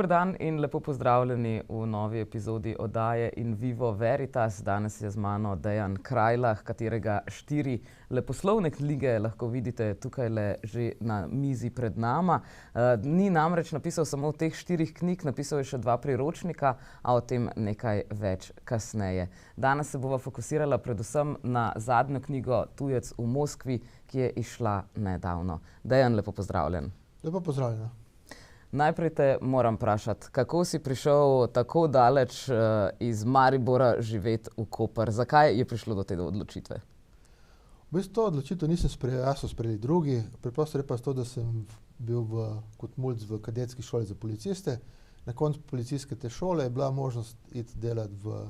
Dober dan in lepo pozdravljeni v novi epizodi oddaje In Vivo Veritas. Danes je z mano Dejan Krajlah, katerega 4 leposlovne knjige lahko vidite tukajle že na mizi pred nama. Ni namreč napisal samo teh 4 knjig, napisal je še 2 priročnika, a o tem nekaj več kasneje. Danes se bova fokusirala predvsem na zadnjo knjigo Tujec v Moskvi, ki je izšla nedavno. Dejan, lepo pozdravljen. Lepo pozdravljena. Najprej te moram vprašati, kako si prišel tako daleč iz Maribora živeti v Koper? Zakaj je prišlo do te odločitve? V bistvu to odločitev nisem sprejel, jaz so sprejeli drugi. Preprosto je pa to, da sem bil kot mulc v kadetski šoli za policiste. Na koncu policijske te šole je bila možnost iti delati v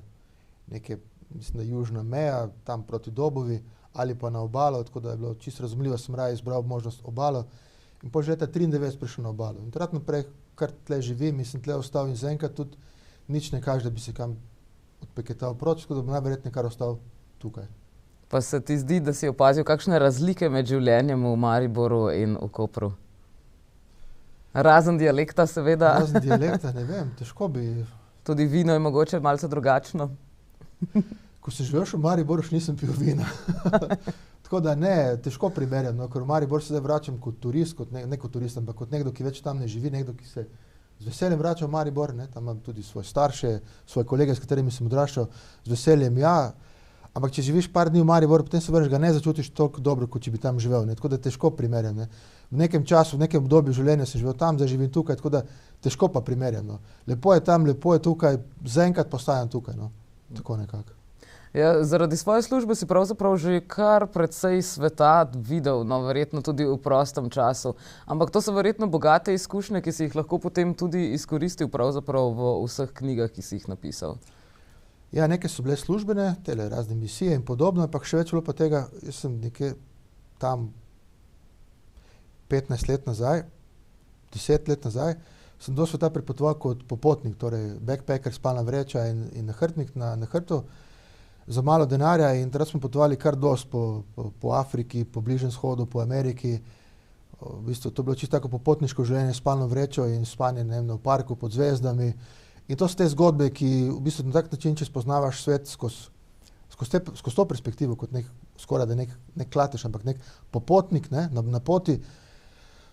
neke, mislim, da južna meja, tam proti Dobovi ali pa na obalo, tako da je bilo čisto razumljivo, sem raje izbral možnost obalo. In po že leta 1993 prišel na obalo. In takrat naprej, kar tle živim, mislim, tle ostal in zaenkrat tudi nič ne kaže, da bi se kam odpeketal proč, tako da bi najverjetneje kar ostal tukaj. Pa se ti zdi, da si opazil kakšne razlike med življenjem v Mariboru in v Kopru? Razen dialekta, seveda. Razen dialekta, ne vem, težko bi... Tudi vino je mogoče malce drugačno? Ko sem živel še v Mariboru, še nisem pil vina. Tako da ne, težko primerjam, no, ker v Maribor se zdaj vračam kot turist, ne kot turist, ampak kot nekdo, ki več tam ne živi, nekdo, ki se z veseljem vrača v Maribor, ne, tam imam tudi svoje starše, svoje kolege, s katerimi sem odraščal, z veseljem, ja. Ampak če živiš par dni v Mariboru, potem se vrneš, ga ne začutiš toliko dobro, kot če bi tam živel, ne, tako da težko primerjam, ne. V nekem času, v nekem obdobju življenja sem živel tam, zdaj živim tukaj, tako da težko pa primerjam, no. Lepo je tam, lepo je tukaj, zaenkrat postajam tukaj, no, tako nekako. Ja, zaradi svoje službe si pravzaprav že kar precej sveta videl, no verjetno tudi v prostem času. Ampak to so verjetno bogate izkušnje, ki si jih lahko potem tudi izkoristil pravzaprav v vseh knjigah, ki si jih napisal. Ja, neke so bile službene, tele razne misije in podobno, ampak še več bilo pa tega, jaz sem nekje tam 15 let nazaj, 10 let nazaj, sem do sveta prepotoval kot popotnik, torej backpacker, spalna vreča in nahrbtnik na hrbtu, za malo denarja in takrat smo potovali kar dosti po Afriki, po Bližnjem vzhodu, po Ameriki. V bistvu to je bilo čisto tako popotniško življenje, spalno vrečo in spanje, ne vem, v parku pod zvezdami. In to so te zgodbe, ki v bistvu na tak način, če spoznavaš svet skozi to perspektivo, kot skoraj da nek klatež, ampak nek popotnik, ne, na poti,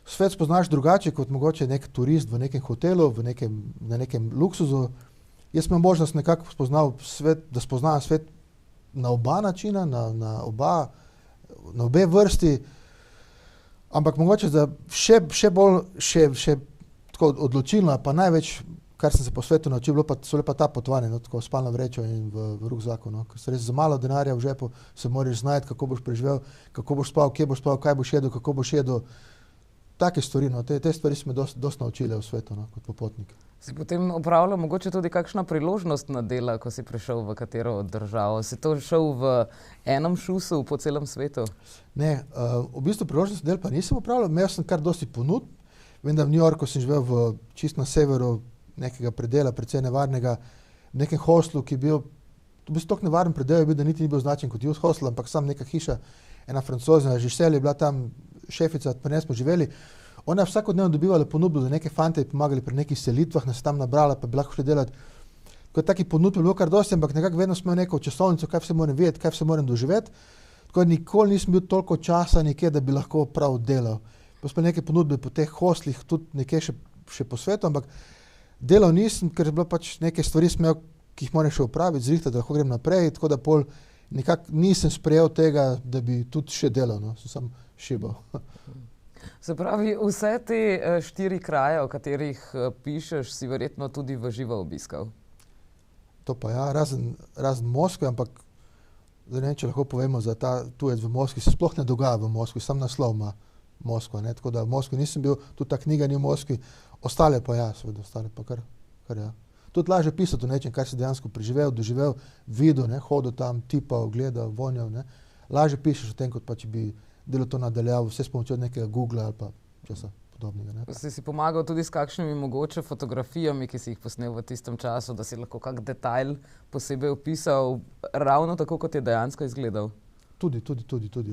svet spoznaš drugače kot mogoče nek turist v nekem hotelu, na nekem luksuzu. Jaz imam možnost nekako spoznal svet, da spoznam svet na oba načina, na obe vrsti, ampak mogoče da še tako odločilno, pa največ, kar sem se po svetu naučil, so pa ta potovanja, no, tako spalno vrečo in v rukzaku, no, ker se res za malo denarja v žepu se moraš znajti, kako boš preživel, kako boš spal, kje boš spal, kaj boš jedel, kako boš jedel. Take stvari, no, te stvari so me dosti naučile v svetu, no, kot popotnik. Si potem opravljal mogoče tudi kakšna priložnostna dela, ko si prišel v katero od držav? Si to šel v enem šusu po celem svetu? Ne, v bistvu priložnostni del pa nisem opravljal, imel sem kar dosti ponudb. Vem, da v New Yorku sem živel čisto na severu nekega predela, precej nevarnega, v nekem hostlu, ki je bil, v bistvu toliko nevaren predel je bil, da niti ni bil značen kot youth hostel, ampak sam neka hiša, ena Francozina, Žiselj je bila tam šefica, pri njej smo živeli. Ona je vsakodnevno dobivala ponudbo, da neke fante pomagali pri nekih selitvah, nas tam nabrala, pa bi lahko šli delati. Tako taki ponudb je bilo kar dosti, ampak nekako vedno smo imeli neko časovnico, kaj vse moram vedeti, kaj vse moram doživeti. Tako da nikoli nisem bil toliko časa nekje, da bi lahko prav delal. Pa smo neke ponudbe po teh hostlih, tudi nekje še po svetu, ampak delal nisem, ker je bilo pač neke stvari smel, ki jih moram še opraviti, zrihtati, da lahko grem naprej, tako da pol nekako nisem sprejel tega, da bi tudi še delal, no, sem samo šibal. Se pravi, vse te 4 kraje, o katerih pišeš, si verjetno tudi v živo obiskal? To pa ja, razen Moskve, ampak zdaj ne vem, če lahko povemo za ta Tujec v Moskvi, se sploh ne dogaja v Moskvi, sam naslov ima Moskva, ne, tako da v Moskvi nisem bil, tudi ta knjiga ni v Moskvi, ostale pa ja, seveda, ostale pa kar ja. Tudi lažje pisati o nečem, kar si dejansko preživel, doživel, videl, ne, hodil tam, tipal, gledal, vonjal, ne. Lažje pišeš o tem, kot pa če bi delal to nadaljavo, vse s pomočjo nekega Google ali pa česa podobnega, ne. Si pomagal tudi s kakšnimi mogoče fotografijami, ki si jih posnel v tistem času, da si lahko kak detajl posebej opisal, ravno tako, kot je dejansko izgledal? Tudi,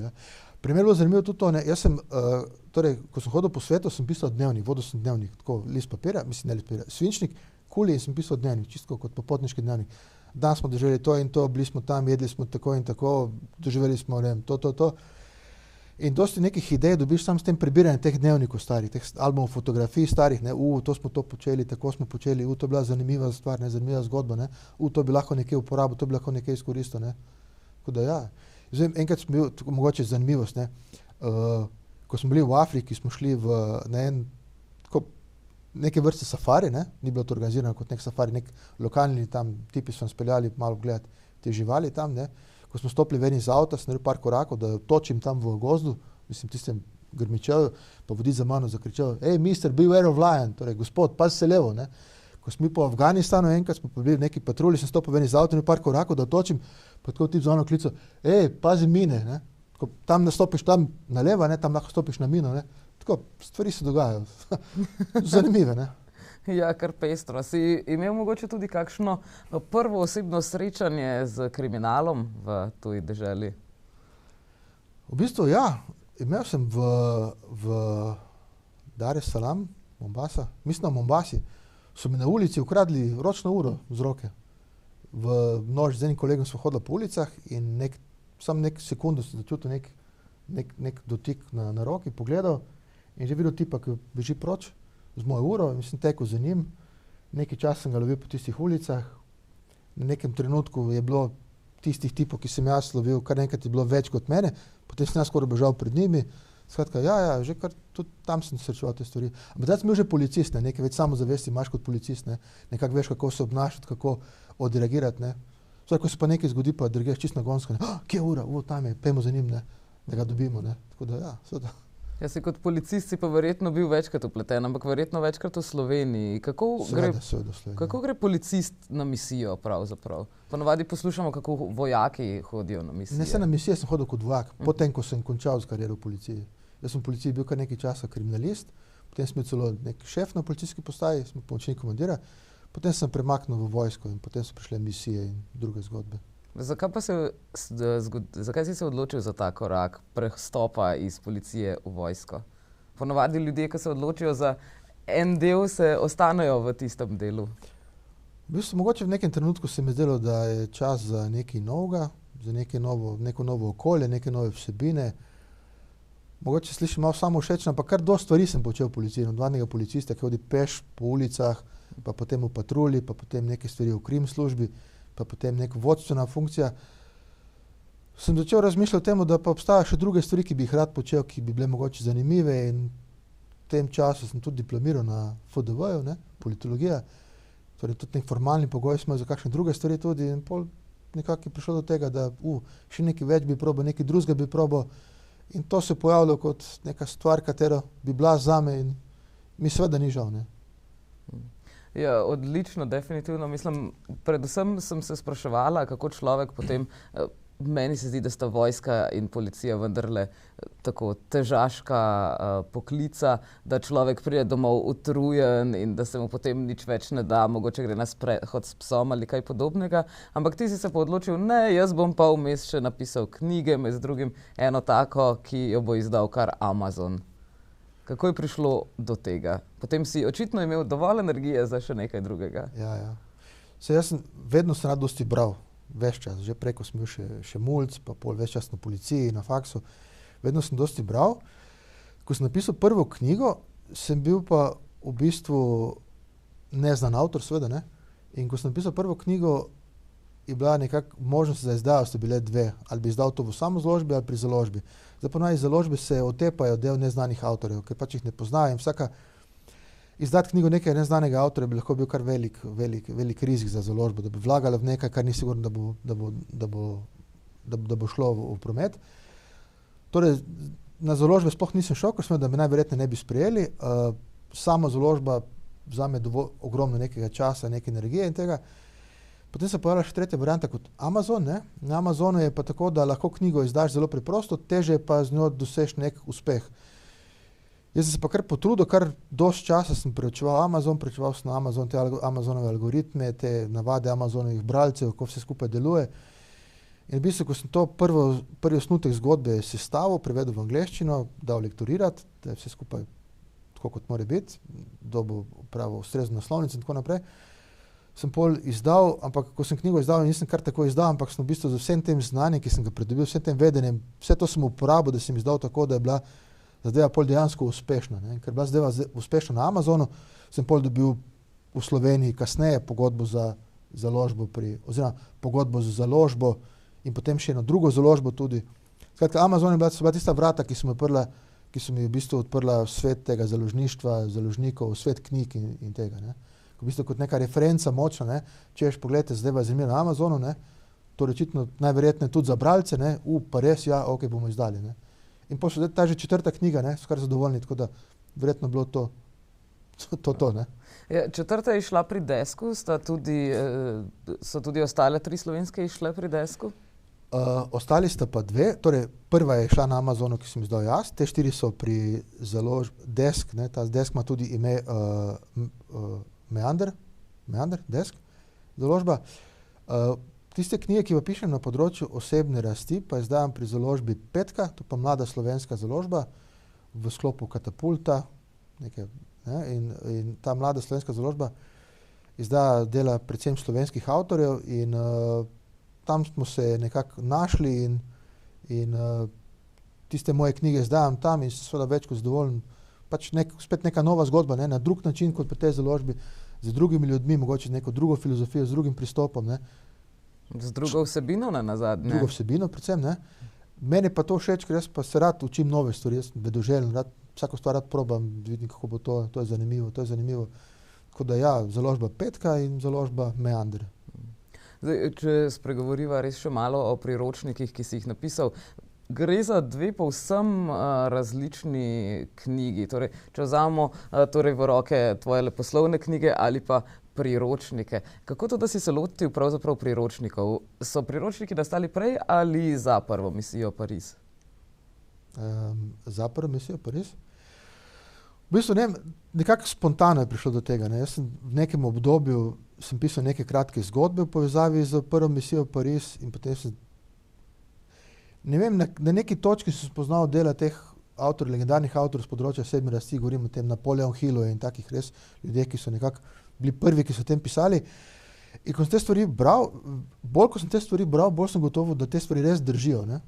ja. Primer bilo zanimivo tudi to, ne, jaz sem, torej, ko sem hodil po svetu, sem pisal dnevnik, vodil sem dnevnik, tako list papira, mislim, ne list papira, svinčnik, kuli in sem pisal dnevnik, čisto kot popotniški dnevnik. Dan smo doživeli to in to, bili smo tam, jedli smo tako in tako, doživeli smo, ne vem, to. In dosti nekih idej dobiš sam s tem prebiranjem teh dnevnikov starih, teh albumov fotografij starih, ne, to smo to počeli, tako smo počeli, to je bila zanimiva stvar, ne, zanimiva zgodba, ne, to bi lahko nekaj uporabil, to bi lahko nekaj izkoristil, ne. Tako da ja. Zdaj, enkrat smo bili, tako mogoče zanimivost, ne, ko smo bili v Afriki, smo šli na neke vrste safari, ne, ni bilo to organizirano kot nek safari, nek lokalni tam tipi so nas peljali malo gledati te živali tam, ne. Ko smo stopili ven iz avta, sem naredil par korakov, da točim tam v gozdu, mislim, tistem grmičevu, pa vodič za mano zakričal, mister, beware of lion, torej, gospod, pazi se levo, ne. Ko smo mi po Afganistanu enkrat, smo bili v neki patrulji, sem stopil ven iz avta in par korakov, da točim, pa tako tip za mano klical, pazi mine, ne. Tako, tam nastopiš tam na levo, ne, tam lahko stopiš na mino, ne. Tako, stvari se dogajajo. Zanimive, ne. Ja, kar pestro. Si imel mogoče tudi kakšno prvo osebno srečanje z kriminalom v tuji deželi? V bistvu ja, imel sem v Dar es Salaam, Mombasa, mislim na Mombasi, so mi na ulici ukradli ročno uro z roke. V noč z enim kolegom smo hodili po ulicah in samo nek sekundo sem začutil nek dotik na roki, pogledal in že videl tipa, ki beži proč z mojo uro in sem tekel za njim. Nekaj časa sem ga lovil po tistih ulicah. Na nekem trenutku je bilo tistih tipov, ki sem jaz lovil, kar enkrat je bilo več kot mene, potem sem jaz skoraj bežal pred njimi. Skratka, ja, že kar tudi tam sem srečeval te stvari. Ampak zdaj sem bil že policist, ne, nekaj več samozavesti imaš kot policist, ne, nekako veš, kako se obnašati, kako odreagirati, ne. Zdaj, ko se pa nekaj zgodi, pa drgeš čisto nagonsko, ne, kje je ura, tam je, pejmo za njim, ne, da ga dobimo, ne. Tako da, ja, seveda. Jaz si kot policist si pa verjetno bil večkrat vpleten, ampak verjetno večkrat v Sloveniji. Kako gre policist na misijo pravzaprav? Ponavadi poslušamo, kako vojaki hodijo na misijo. Ne, se na misijo sem hodil kot vojak, potem, ko sem končal s kariero v policiji. Jaz sem v policiji bil kar nekaj časa kriminalist, potem sem bil celo nek šef na policijski postaji, sem pomočnik komandira, potem sem premaknil v vojsko in potem so prišle misije in druge zgodbe. Zakaj si se odločil za ta korak prestopa iz policije v vojsko? Ponavadi ljudje, ki se odločijo za en del, se ostanejo v tistem delu. V bistvu, mogoče v nekem trenutku se mi zdelo, da je čas za nekaj novega, za neko novo okolje, neke nove vsebine. Mogoče slišim malo samovšečno, ampak kar dosti stvari sem počel v policiji. Odvadnega policista, ki hodi peš po ulicah, pa potem v patrulji, pa potem neke stvari v krim službi, pa potem neka vodstvena funkcija. Sem začel razmišljati o tem, da pa obstajajo še druge stvari, ki bi jih rad počel, ki bi bile mogoče zanimive in v tem času sem tudi diplomiral na FDV-ju, ne, politologija, torej tudi nek formalni pogoj smo za kakšne druge stvari tudi in pol nekako je prišlo do tega, da še nekaj več bi probal, nekaj drugega bi probal in to se je pojavilo kot neka stvar, katero bi bila zame in mi seveda ni žal, ne. Ja, odlično, definitivno. Mislim, predvsem sem se spraševala, kako človek potem, meni se zdi, da sta vojska in policija vendarle tako težaška poklica, da človek pride domov utrujen in da se mu potem nič več ne da, mogoče gre na sprehod s psom ali kaj podobnega. Ampak ti si se pa odločil, ne, jaz bom pa vmes še napisal knjige, med drugim eno tako, ki jo bo izdal kar Amazon. Kako je prišlo do tega? Potem si očitno imel dovolj energije za še nekaj drugega. Ja. Jaz sem vedno rad dosti bral, ves čas. Že prej, ko sem bil še mulc, pa pol ves čas na policiji, na faksu. Vedno sem dosti bral. Ko sem napisal prvo knjigo, sem bil pa v bistvu neznan avtor, seveda, ne. In ko sem napisal prvo knjigo, je bila nekako možnost za izdajo, so bile dve. Ali bi izdal to v samozaložbi ali pri založbi. Zdaj ponavadi založbe se otepajo del neznanih avtorjev, ker pač jih ne poznajo in izdati knjigo nekaj neznanega avtorja bi lahko bil kar velik rizik za založbo, da bi vlagala v nekaj, kar ni sigurno, da bo šlo v promet. Torej, na založbe sploh nisem šel, ker sem, da me najverjetneje ne bi sprejeli. Sama založba vzame ogromno nekega časa, neke energije in tega. Potem se pojavila še tretja varianta kot Amazon, ne. Na Amazonu je pa tako, da lahko knjigo izdaš zelo preprosto, težje pa z njo dosež nek uspeh. Jaz sem se pa kar potrudil, kar dosti časa sem preučeval Amazon, preučeval sem Amazon, te Amazonove algoritme, te navade Amazonovih bralcev, kako vse skupaj deluje. In v bistvu, ko sem to prvi osnutek zgodbe sestavil, prevedel v angleščino, dal lektorirati, da je vse skupaj tako, kot mora biti, dobil pravo ustrezno naslovnico in tako naprej, sem pol izdal, ampak ko sem knjigo izdal, nisem kar tako izdal, ampak sem v bistvu z vsem tem znanjem, ki sem ga pridobil, vsem tem vedenjem, vse to sem uporabil, da sem izdal tako, da je bila zadeva pol dejansko uspešna. Ne. Ker je bila zadeva uspešna na Amazonu, sem pol dobil v Sloveniji kasneje pogodbo za založbo oziroma pogodbo za založbo in potem še eno drugo založbo tudi. Skratka, Amazon so bila tista vrata, ki so mi v bistvu odprla svet tega založništva, založnikov, svet knjig in tega. Ne. V bistvu kot neka referenca močna, ne. Če veš, pogledajte, zdaj je zanimivo na Amazonu, ne. To rečitno najverjetneje tudi za bralce, ne. Pa res, ja, ok, bomo izdali. Ne. In pa še ta že 4. knjiga, ne, so kar zadovoljni, tako da verjetno bilo to, ne. Ja, 4. je išla pri Desku, so tudi ostale 3 slovenske išle pri Desku? Ostali sta pa 2, torej prva je šla na Amazonu, ki sem izdal jaz, te 4 so pri Desk, ne, ta Desk ima tudi ime Meander, Desk, založba. Tiste knjige, ki pa pišem na področju osebne rasti, pa izdajam pri založbi Petka, to pa mlada slovenska založba v sklopu Katapulta, nekaj, ne, in ta mlada slovenska založba izdaja dela predvsem slovenskih avtorjev in tam smo se nekako našli in tiste moje knjige izdajam tam in sem seveda več kot zadovoljen. Pač spet neka nova zgodba, ne, na drug način kot pri tej založbi, z drugimi ljudmi, mogoče z neko drugo filozofijo, z drugim pristopom. Ne. Z drugo vsebino nazadnje? Drugo vsebino predvsem, ne. Meni pa to všeč, ker jaz pa se rad učim nove stvari, jaz sem vedoželjen, vsako stvar rad probam, vidim, kako bo to je zanimivo. Tako da ja, založba Petka in založba Meander. Zdaj, če spregovoriva res še malo o priročnikih, ki si jih napisal, gre za 2 povsem različni knjigi. Torej, če vzamemo v roke tvoje leposlovne knjige ali pa priročnike. Kako to, da si se lotil pravzaprav priročnikov? So priročniki nastali prej ali za prvo misijo Pariz? Za prvo misijo Pariz? V bistvu nekako spontano je prišlo do tega. Ne. Jaz sem v nekem obdobju pisal neke kratke zgodbe v povezavi z prvo misijo Pariz in potem na neki točki sem spoznal dela teh legendarnih avtorjev z področja osebne rasti, govorim o tem Napoleon Hillu in takih res ljudeh, ki so nekako bili prvi, ki so o tem pisali. In ko sem te stvari bral, bolj sem gotovo, da te stvari res držijo. Ne.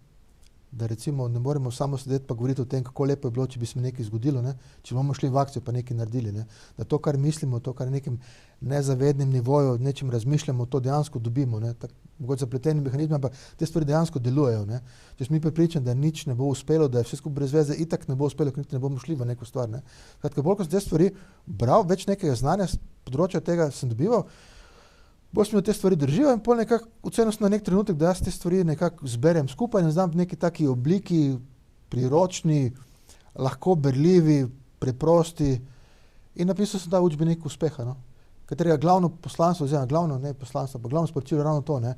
Da recimo ne moremo samo sedeti pa govoriti o tem, kako lepo je bilo, če bi se mi nekaj zgodilo, ne? Če bomo šli v akcijo pa nekaj naredili. Ne? Da to, kar mislimo, to, kar na nekem nezavednem nivoju, nečem razmišljamo, to dejansko dobimo. Ne? Mogoče zapleteni mehanizmi, ampak te stvari dejansko delujejo. Ne? Če smo mi prepričani, da nič ne bo uspelo, da je vse skupaj brez veze, itak ne bo uspelo, ker niti ne bomo šli v neko stvar. Ne? Kratka, bolj ko sem te stvari bral, več nekega znanja z področja tega sem dobival, bolj se mi te stvari držijo in pol nekako ocenil sem na nek trenutek, da jaz te stvari nekako zberem skupaj in znam v neki taki obliki, priročni, lahko berljivi, preprosti in napisal sem ta učbenik uspeha, no. Katerega glavno poslanstvo, glavno sporočilo je ravno to, ne,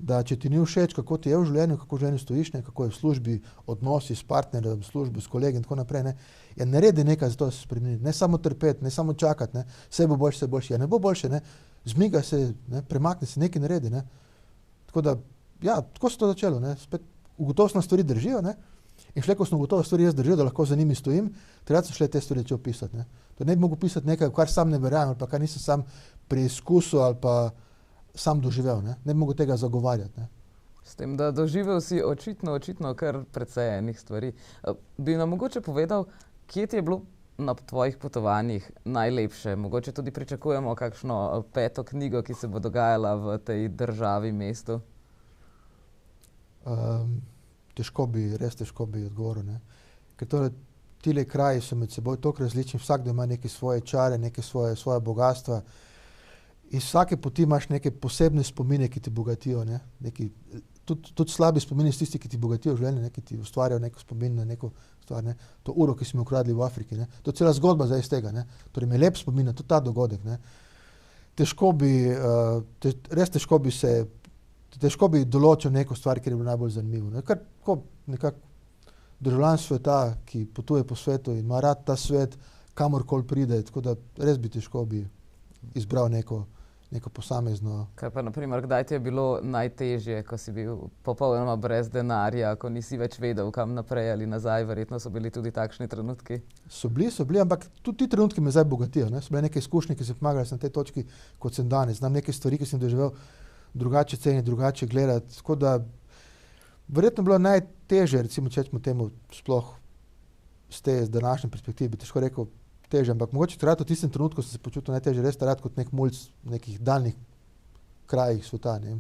da če ti ni všeč, kako ti je v življenju, kako v življenju stojiš, ne, kako je v službi, odnosi s partnerjem, v službi, s kolegi in tako naprej, ne, ja, naredi nekaj za to, da se spremeni, ne samo trpeti, ne samo čakati, ne, vse bo boljše, ja, ne bo boljše, ne, zmiga se, ne, premakne se, nekaj naredi, ne. Tako da, ja, tako se to začelo, ne, spet ugotovil sem, da stvari držijo, ne, in šele, ko sem ugotovil, da stvari jaz držijo, da lahko za njimi stojim, takrat sem šle te stvari začel pisati, ne. To ne bi mogel pisati nekaj, kar sam ne verjamem, ali pa kar nisem sam preizkusil ali pa sam doživel, ne bi mogel tega zagovarjati, ne. S tem, da doživel si očitno kar precej enih stvari. Bi nam mogoče povedal, kje ti je bilo na tvojih potovanjih najlepše? Mogoče tudi pričakujemo kakšno 5. knjigo, ki se bo dogajala v tej državi, mestu? Res težko bi odgovoril, ne. Ker torej tile kraji so med seboj toliko različni, vsakdo ima neke svoje čare, neke svoje bogatstva. Iz vsake poti imaš neke posebne spomine, ki te bogatijo, ne. Tudi slabi spomini so tisti, ki ti bogatijo življenje, ki ti ustvarjajo neko spomin na neko stvar, ne. To uro, ki smo jo ukradli v Afriki, ne. To je cela zgodba zdaj iz tega, ne. Torej me lep spomin na tudi ta dogodek, ne. Težko bi določil neko stvar, kjer je bilo najbolj zanimivo, ne. Kar tako nekako državljan sveta, ki potuje po svetu in ima rad ta svet, kamorkoli pride, tako da res bi težko izbral neko neko posamezno. Kaj pa, naprimer, kdaj ti je bilo najtežje, ko si bil popolnoma brez denarja, ko nisi več vedel, kam naprej ali nazaj? Verjetno so bili tudi takšni trenutki. So bili, ampak tudi ti trenutki me zdaj bogatijo. Ne? So bile neke izkušnje, ki so pomagali na tej točki, kot sem danes. Znam neke stvari, ki sem doživel, drugače ceniti, drugače gledati. Tako da verjetno bilo najtežje, recimo, če rečemo temu, sploh z današnje perspektive, bi težko rekel težje, ampak mogoče takrat v tistem trenutku sem se počutil najtežje, res takrat kot nek mulj v nekih daljnih krajih sveta. Ne?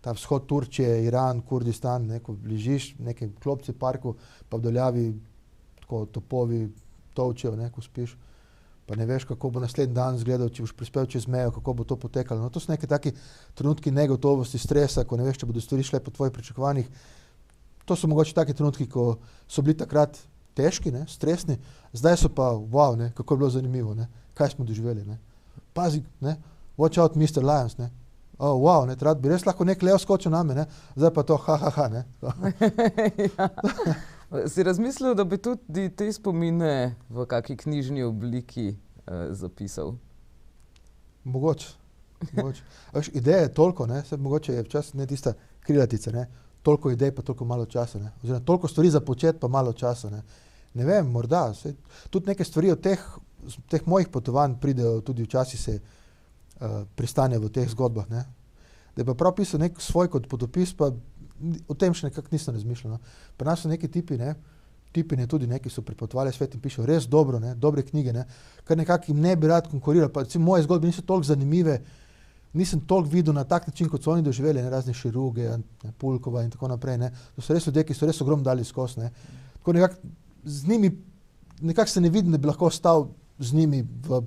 Ta vzhod Turčije, Iran, Kurdistan, ko ležiš v nekem klopci parku, pa v doljavi tako topovi tolčejo, ko spiš, pa ne veš, kako bo naslednji dan izgledal, če boš prispel čez mejo, kako bo to potekalo. No, to so neki taki trenutki negotovosti, stresa, ko ne veš, če bodo stvari šle po tvojih pričakovanjih. To so mogoče taki trenutki, ko so bili takrat težki, stresni, zdaj so pa, wow, kako je bilo zanimivo, kaj smo doživeli. Pazi, watch out, Mr. Lions. Oh, wow, takrat bi res lahko nek lev skočil name, zdaj pa to, ha. Ja. Si razmislil, da bi tudi te spomine v kakšni knjižni obliki zapisal? Mogoče. Veš, ideje je toliko, mogoče je včasih ne tista krilatica, toliko idej pa toliko malo časa, oziroma toliko stvari za početi pa malo časa. Ne vem, morda, tudi neke stvari od teh mojih potovanj pridejo, tudi včasih se pristanejo v teh zgodbah. Da je pa prav pisal nek svoj kot potopis, pa o tem še nekako nisem razmišljal. Pri nas so neki tipi tudi neki so pripotovali svet in pišejo res dobro, dobre knjige, kar nekako jim ne bi rad konkuriral, pa recimo moje zgodbe niso toliko zanimive, nisem toliko videl na tak način, kot so oni doživeli, razne Širuge, Pulkova in tako naprej. To so res ljudje, ki so res ogromno dali skozi. Tako nekako z njimi, nekako se ne vidim, da bi lahko stal z njimi v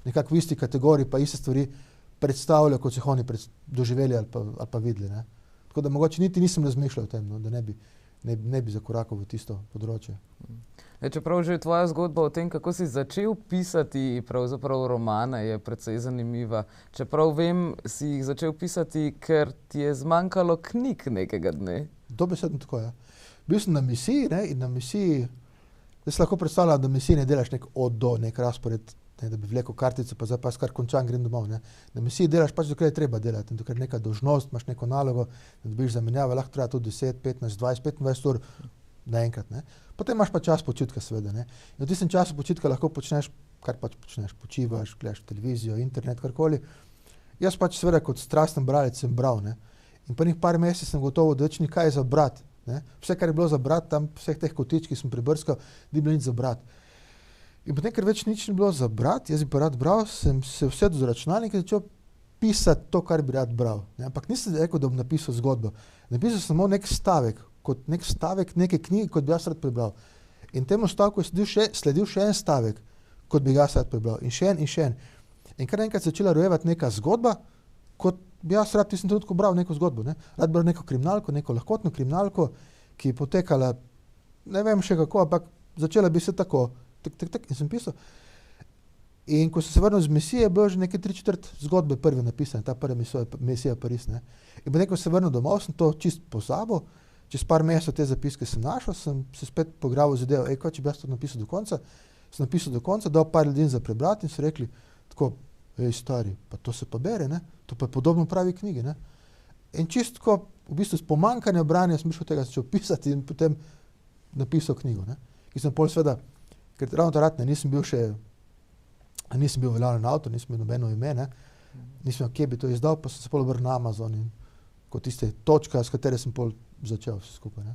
nekako v isti kategoriji, pa iste stvari predstavljajo, kot so jih oni doživeli ali pa videli. Tako da mogoče niti nisem razmišljal o tem, da ne bi zakorakal v tisto področje. Čeprav že tvoja zgodba o tem, kako si začel pisati pravzaprav romane, je precej zanimiva. Čeprav vem, si jih začel pisati, ker ti je zmanjkalo knjig nekega dne. Dobesedno tako, ja. Bil sem na misiji, in na misiji, da si lahko predstavljam, da misiji ne delaš nek nek razpored, da bi vlekel kartico, pa zdaj pa skar končan, grem domov. Na misiji delaš pač, dokler je treba delati, dokler je neka dolžnost, imaš neko nalogo, da dobiš zamenjave, lahko traja tudi 10, 15, 20, 25 ur naenkrat. Potem imaš pa čas počitka, seveda. In v tistem času počitka lahko počneš, kar pač počneš, počivaš, gledaš televizijo, internet, karkoli. Jaz pač seveda kot strasten bralec sem bral. In po nekaj par mesecev sem gotovo, da več ni kaj za brati. Vse, kar je bilo za brati, tam vseh teh kotičk, ki sem prebrskal, ni bilo nič za brati. In potem, ker več nič ni bilo za brati, jaz bi pa rad bral, sem se usedel z računalnikom in začel pisati to, kar bi rad bral. Ampak nisem rekel, da bom napisal zgodbo. Napisal sem samo nek stavek neke knjige, kot bi jaz rad prebral. In temu stavku je sledil še en stavek, kot bi jaz rad prebral. In še en. In kar enkrat začela rojevati neka zgodba, kot bi jaz rad v tistem trenutku bral neko zgodbo. Rad bral neko kriminalko, neko lahkotno kriminalko, ki je potekala, ne vem še kako, ampak začela bi se tako. In sem pisal. In ko sem se vrnil z misije, je bilo že nekaj 3/4 zgodbe prve napisane, ta prva misija Pariz. In potem, ko sem se vrnil domov, sem to čist pozabil. Čez par mesecev te zapiske sem našel, sem se spet pograbil z idejo, kaj če bi jaz to napisal do konca. Sem napisal do konca, dal par ljudi za prebrati in so rekli, tako, stari, pa to se pa bere, to pa je podobno pravi knjigi. In čisto v bistvu s pomanjkanjem branja sem prišel tega začel pisati in potem napisal knjigo. Ki sem pol seveda, ker ravno takrat nisem bil veljavljen avtor, nisem imel nobeno ime, nisem imel, kje bi to izdal, pa sem se pol obrnil na Amazon in kot tiste točka, s katere sem pol začel vse skupaj.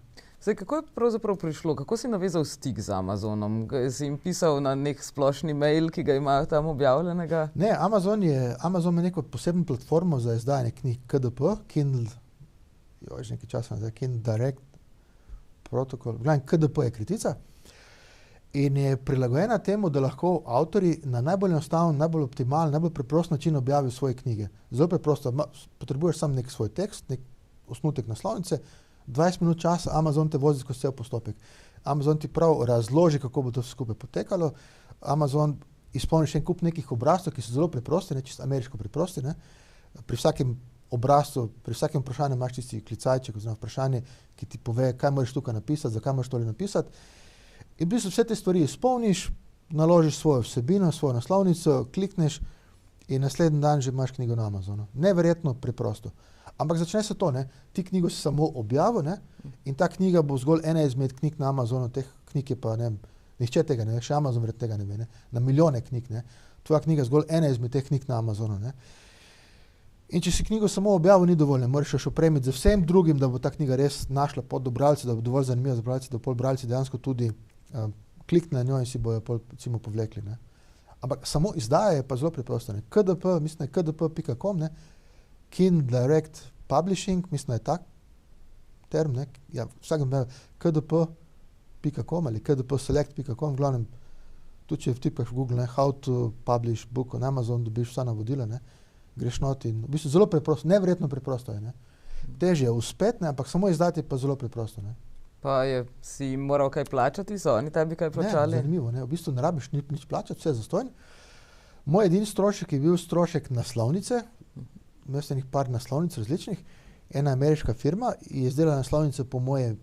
Zdaj, kako je pravzaprav prišlo? Kako si navezal stik z Amazonom? Si jim pisal na nek splošni mail, ki ga imajo tam objavljenega? Ne, Amazon ima neko posebno platformo za izdajanje knjig KDP, Kindle, že nekaj časa nazaj, Kindle Direct Protocol, KDP je kritica. In je prilagojena temu, da lahko avtorji na najbolj enostaven, najbolj optimalen, najbolj preprost način objavijo svoje knjige. Zelo preprosto, potrebuješ samo nek svoj tekst, nek osnutek naslovnice, 20 minut časa, Amazon te vozi skozi cel postopek. Amazon ti prav razloži, kako bo to skupaj potekalo. Amazon izpolni še en kup nekih obrazcev, ki so zelo preprosti, čisto ameriško preprosti. Pri vsakem obrazcu, pri vsakem vprašanju imaš tisti klicajček, oziroma vprašanje, ki ti pove, kaj moraš tukaj napisati, zakaj moraš tole napisati. In v bistvu vse te stvari izpolniš, naložiš svojo vsebino, svojo naslovnico, klikneš in naslednji dan že imaš knjigo na Amazonu. Neverjetno preprosto. Ampak začne se to, ne? Ti knjigo si samo objavil, ne? In ta knjiga bo zgolj ena izmed knjig na Amazonu, teh knjig je pa, ne vem, nihče tega ne ve, še Amazon vred tega ne ve, ne? Na milijone knjig, ne? Tvoja knjiga je zgolj ena izmed teh knjig na Amazonu, ne? In če si knjigo samo objavil, ni dovolj, ne moraš še opremiti z vsem drugim, da bo ta knjiga res našla pot do bralcev, da bo dovolj zanimiva za bralce, da bo bralci dejansko tudi kliknili na njo in si bojo recimo povlekli, ne? Ampak samo izdaja je pa zelo preprosto, ne? KDP, mislim, je kdp.com, ne? Kindle Direct Publishing, mislim, je tak term, ne? Ja, vsakem kdp.com ali kdpselect.com, v glavnem, tudi če vtipkaš v Google, ne? How to publish book on Amazon, dobiš vsa navodila, ne? Greš not in v bistvu zelo preprosto, neverjetno preprosto je, ne? Težje je uspet, ne? Ampak samo izdati je pa zelo preprosto, ne? Pa si moral kaj plačati, so oni tebi kaj plačali? Ne, zanimivo, ne? V bistvu ne rabiš nič plačati, vse je zastonj. Moj edini strošek je bil strošek naslovnice, imel sem par naslovnic različnih. Ena ameriška firma je izdelala naslovnice po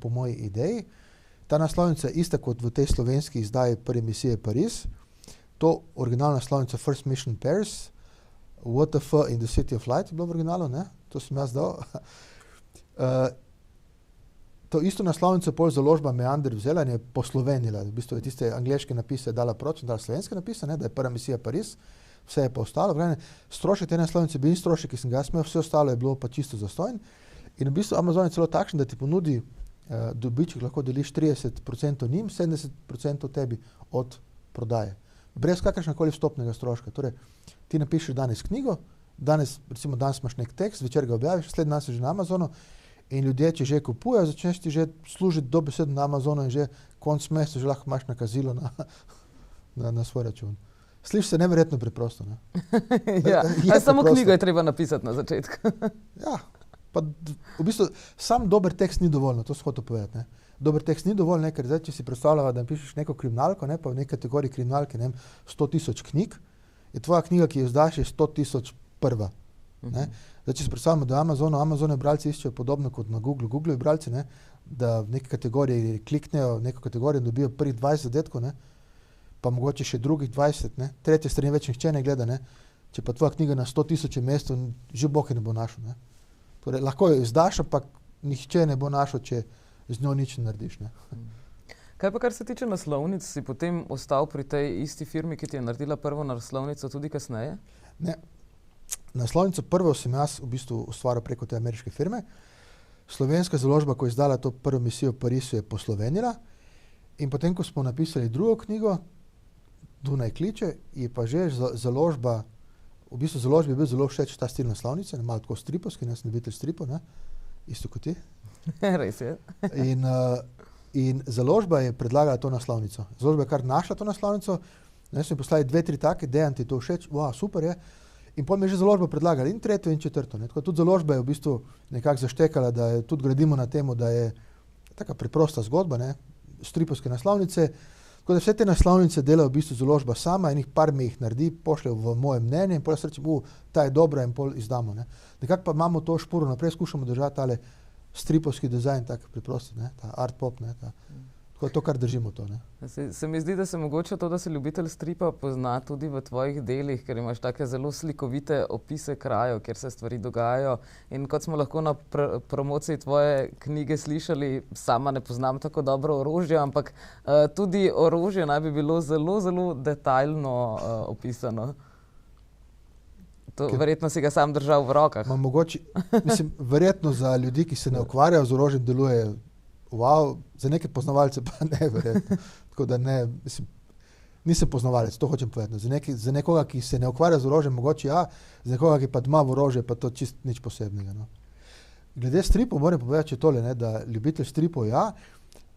moji ideji. Ta naslovnica je ista kot v tej slovenski izdaji Prve misije Pariz. To originalna naslovnica First Mission Paris, WTF in the City of Light je bilo v originalu, ne? To sem jaz dal. To isto naslovnico pol založba Meander vzela in je poslovenila. V bistvu je tiste angleške napise dala proč in dala slovenske napise, ne? Da je Prva misija Pariz. Vse je pa ostalo. Strošek te naslovnice je bil strošek, ki sem ga smel, vse ostalo je bilo pa čisto zastonj. In v bistvu Amazon je celo takšen, da ti ponudi dobiček, lahko deliš 30% njim, 70% tebi od prodaje. Brez kakršnakoli vstopnega stroška. Torej, ti napišeš danes knjigo, recimo danes imaš nek tekst, večer ga objaviš, naslednji dan si že na Amazonu in ljudje, če že kupujejo, začneš ti že služiti dobesedno na Amazonu in že konec meseca že lahko imaš nakazilo na svoj račun. Sliši se neverjetno preprosto, ne? Ja, samo knjigo je treba napisati na začetku. Ja, pa v bistvu sam dober tekst ni dovolj, to sem hotel povedati, ne? Dober tekst ni dovolj, ne? Ker zdaj, če si predstavljava, da napišeš neko kriminalko, ne? Pa v neki kategoriji kriminalke, ne vem, 100,000 knjig, je tvoja knjiga, ki jo izdaš, je 100,000 prva, ne? Zdaj, če si predstavljamo, da Amazonu bralci iščejo podobno kot na Google bralci, ne? Da v neki kategoriji kliknejo, v neko kategorijo dobijo prvih 20 zadetkov, ne? Pa mogoče še drugih 20, ne? Tretje strani več nihče ne gleda, ne? Če pa tvoja knjiga na 100,000 mestu, že Bog je ne bo našel, ne? Torej, lahko jo izdaš, ampak nihče ne bo našel, če z njo nič ne narediš, ne? Kaj pa kar se tiče naslovnic, si potem ostal pri tej isti firmi, ki ti je naredila prvo naslovnico tudi kasneje? Ne. Naslovnico prvo sem jaz v bistvu ustvaril preko te ameriške firme. Slovenska založba, ko je izdala to Prvo misijo Parizu, je poslovenila. In potem, ko smo napisali drugo knjigo, Dunaj kliče, je pa že založba, v bistvu založbi je bil zelo všeč ta stil naslovnice, malo tako stripovski, jaz sem ljubitelj stripov, ne? Isto kot ti. Res je. In založba je predlagala to naslovnico. Založba je kar našla to naslovnico, ne, so mi poslali 2-3 take, Dejan ti je to všeč, super je. In potem je že založba predlagala in tretjo in četrto, ne. Tako tudi založba je v bistvu nekako zaštekala, da je tudi gradimo na temu, da je taka preprosta zgodba, ne, stripovske naslovnice. Tako da vse te naslovnice dela v bistvu založba sama in par mi jih naredi, pošlje v moje mnenje in potem jaz rečem, ta je dobra in pol izdamo, ne. Nekako pa imamo to špuro naprej, skušamo držati tale stripovski dizajn, tak preprosti, ne, ta art pop, ne, tako je to, kar držimo to, ne. Se mi zdi, da se mogoče to, da si ljubitelj stripa, pozna tudi v tvojih delih, ker imaš take zelo slikovite opise krajev, kjer se stvari dogajajo. In kot smo lahko na promociji tvoje knjige slišali, sama ne poznam tako dobro orožja, ampak tudi orožje naj bi bilo zelo, zelo detaljno opisano. To verjetno si ga sam držal v rokah. Mogoče, mislim, verjetno za ljudi, ki se ne ukvarjajo z orožjem, deluje wow, za neke poznavalce pa ne, verjetno. Tako da ne, mislim, nisem poznavalec, to hočem povedati. Za nekoga, ki se ne ukvarja z orožjem, mogoče ja, za nekoga, ki pa ima v orožje, pa to čist nič posebnega, no. Glede stripov moram povedati tole, ne, da ljubitelj stripov ja,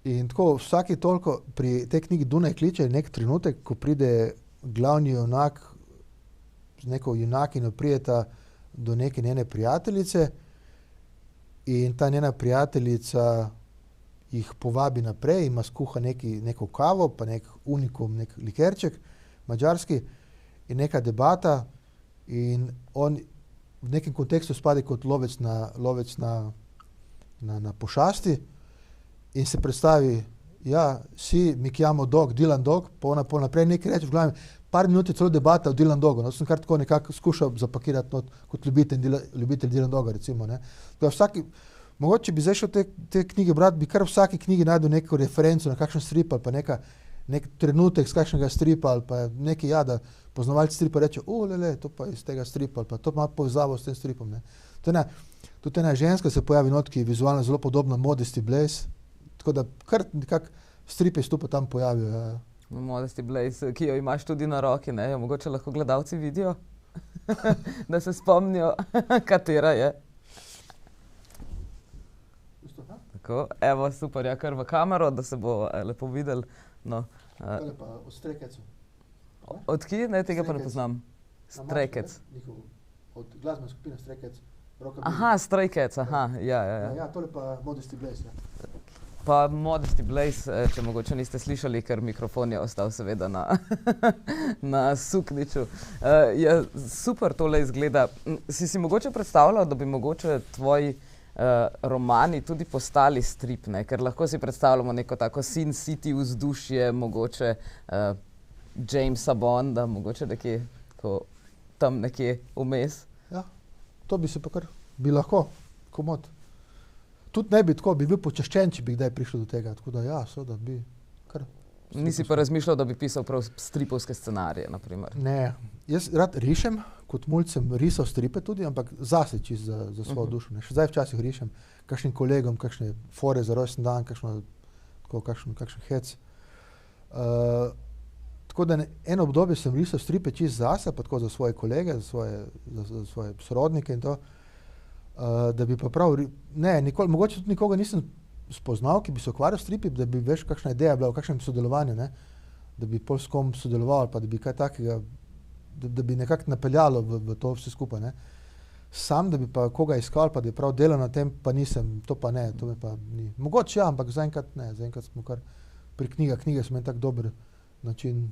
in tako vsaki toliko pri tej knjigi Dunaj kliče nek trenutek, ko pride glavni junak z neko junakinjo, prideta do neke njene prijateljice in ta njena prijateljica jih povabi naprej, ima skuha neko kavo, pa nek unikum, nek likerček, madžarski, in neka debata in on v nekem kontekstu spade kot lovec na pošasti in se predstavi, ja, mi chiamo Dog, Dylan Dog, pa ona naprej nekaj reče v glavi, par minut je celo debata o Dylan Dogu. No, sem kar tako nekako skušal zapakirati kot ljubitelj Dylan Doga, recimo. Ne. Mogoče bi zdaj šel te knjige brati, bi kar v vsaki knjigi najdel neko referenco na kakšen strip ali pa nek trenutek z kakšnega stripa ali pa nekaj, da poznavalci stripa reče, to pa iz tega stripa ali pa to ima povezavo s tem stripom. Ne. Tudi ena ženska se pojavi not, ki je vizualno zelo podobna Modesty Blaze, tako da kar nekako stripe tu pa tam pojavijo. Ja. Modesty Blaze, ki jo imaš tudi na roki, ne? Jo mogoče lahko gledalci vidijo, da se spomnijo, katera je. Tako, evo, super, ja, kar v kamero, da se bo lepo videl. No, tole pa od Strekecev. Od kje? Ne, tega pa ne poznam. Strekec. Od glasbene skupine Strekec. Aha, Strekec, aha, ja. Ja, tole pa Modesty Blaze, ja. Pa Modesty Blaze, če mogoče niste slišali, ker mikrofon je ostal seveda na sukniču. Je super tole izgleda. Si mogoče predstavljal, da bi mogoče tvoji romani tudi postali strip, ne? Ker lahko si predstavljamo neko tako Sin City vzdušje, mogoče Jamesa Bonda, mogoče nekje tam nekje vmes. Ja, to bi se pa kar, bi lahko, komod. Tudi ne bi tako, bi bil počaščen, če bi kdaj prišel do tega, tako da ja, da bi kar... Nisi pa razmišljal, da bi pisal prav stripovske scenarije, na primer? Ne, jaz rad rišem, kot mulj sem risal stripe tudi, ampak zase čist za svojo dušo. Ne. Še zdaj včasih rišem kakšnim kolegom, kakšne fore za rojsten dan, kakšen hec. Tako da eno obdobje sem risal stripe čist zase, pa tako za svoje kolege, za svoje sorodnike in to, da bi pa prav, mogoče tudi nikoga nisem spoznal, ki bi se ukvarjal s stripi, da bi veš, kakšna ideja bila v kakšnem sodelovanju, ne? Da bi pol s kom sodeloval, pa da bi kaj takega, da bi nekako napeljalo v to vse skupaj. Ne? Sam, da bi pa koga iskal, pa da bi prav delal na tem, pa nisem, to pa ne, to me pa ni. Mogoče ja, ampak zaenkrat ne, zaenkrat smo kar pri knjigah. Knjige so meni tak dober način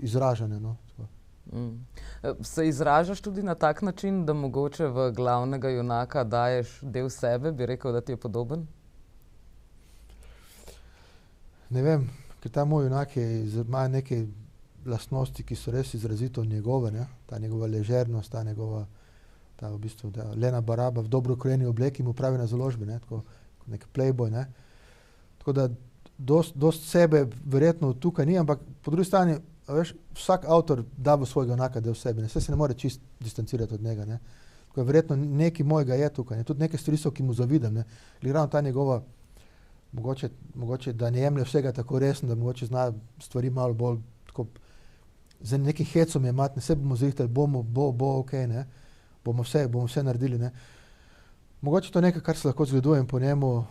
izražanja. No? Se izražaš tudi na tak način, da mogoče v glavnega junaka daješ del sebe, bi rekel, da ti je podoben? Ne vem, ker ta moj junak ima neke lastnosti, ki so res izrazito njegove, ne? Ta njegova ležernost, ta njegova v bistvu, Lena Baraba v dobro ukrojeni obleki mu pravi na založbi, ne? Tako, nek playboy. Ne? Tako da dost sebe verjetno tukaj ni, ampak po drugi strani, veš, vsak avtor da v svojega junaka del sebe, ne? Vse se ne more čist distancirati od njega. Ne? Tako je verjetno nekaj mojega je tukaj, ne? Tudi neke stvari so, ki mu zavidam. Ne? Ravno ta njegova mogoče, da ne jemlje vsega tako resno, da mogoče zna stvari malo bolj tako, za nekim hecom je imati, ne se bomo zrihtali, bo ok, ne, bomo vse naredili, ne. Mogoče to nekaj, kar se lahko zgledujem po njemu,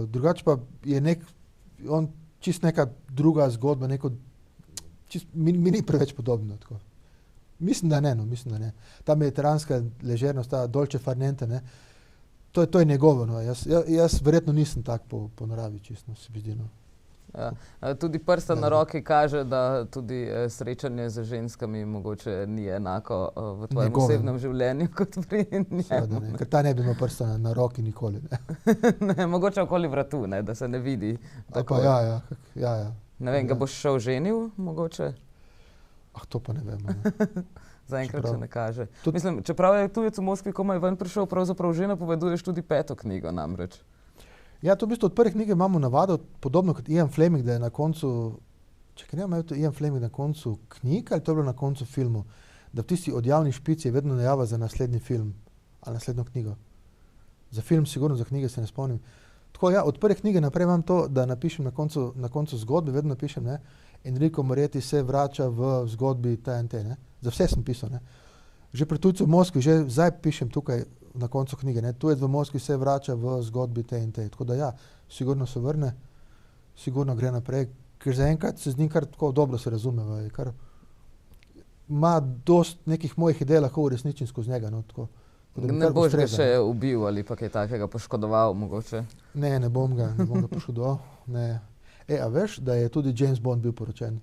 drugače pa je on čist neka druga zgodba, mi ni preveč podobno, tako. Mislim, da ne. Ta mediteranska ležernost, ta dolce far niente, ne. To je njegovo, no. Jaz verjetno nisem tak po naravi, čisto se mi zdi, no. Ja. Tudi prstan na roki kaže, da tudi srečanje z ženskami mogoče ni enako v tvojem osebnem življenju kot pri njemu. Seveda ne, ker ta ne bi imel prsta na roki nikoli. Ne, mogoče okoli vratu, ne, da se ne vidi. Tako, ja. Ne vem, ga boš šel ženil mogoče? To pa ne vem. Ne. Zaenkrat se ne kaže. Mislim, čeprav je Tujec v Moskvi komaj ven prišel, pravzaprav že napoveduješ tudi 5. knjigo namreč. Ja, to v bistvu od prve knjige imamo navado, podobno kot Ian Fleming, da je na koncu, Ian Fleming na koncu knjig, ali to je bilo na koncu filmu, da v tisti odjavni špici je vedno najava za naslednji film ali naslednjo knjigo. Za film sigurno, za knjige se ne spomnim. Tako ja, od prve knjige naprej imam to, da napišem na koncu zgodbe, vedno napišem, ne, Enrico Moretti se vrača v zgodbi TNT, ne. Za vse sem pisal, ne. Že pri Tujcu v Moskvi, že zdaj pišem tukaj na koncu knjige, ne. Tujec v Moskvi se vrača v zgodbi TNT. Tako da ja, sigurno se vrne, sigurno gre naprej, ker zaenkrat se z njim kar tako dobro se razumeva, kar ima dost nekih mojih idej lahko uresničim skozi njega, no, tako. Ne boš ga še ubil ali pa kaj takega poškodoval mogoče? Ne bom ga poškodoval, ne. A veš, da je tudi James Bond bil poročen?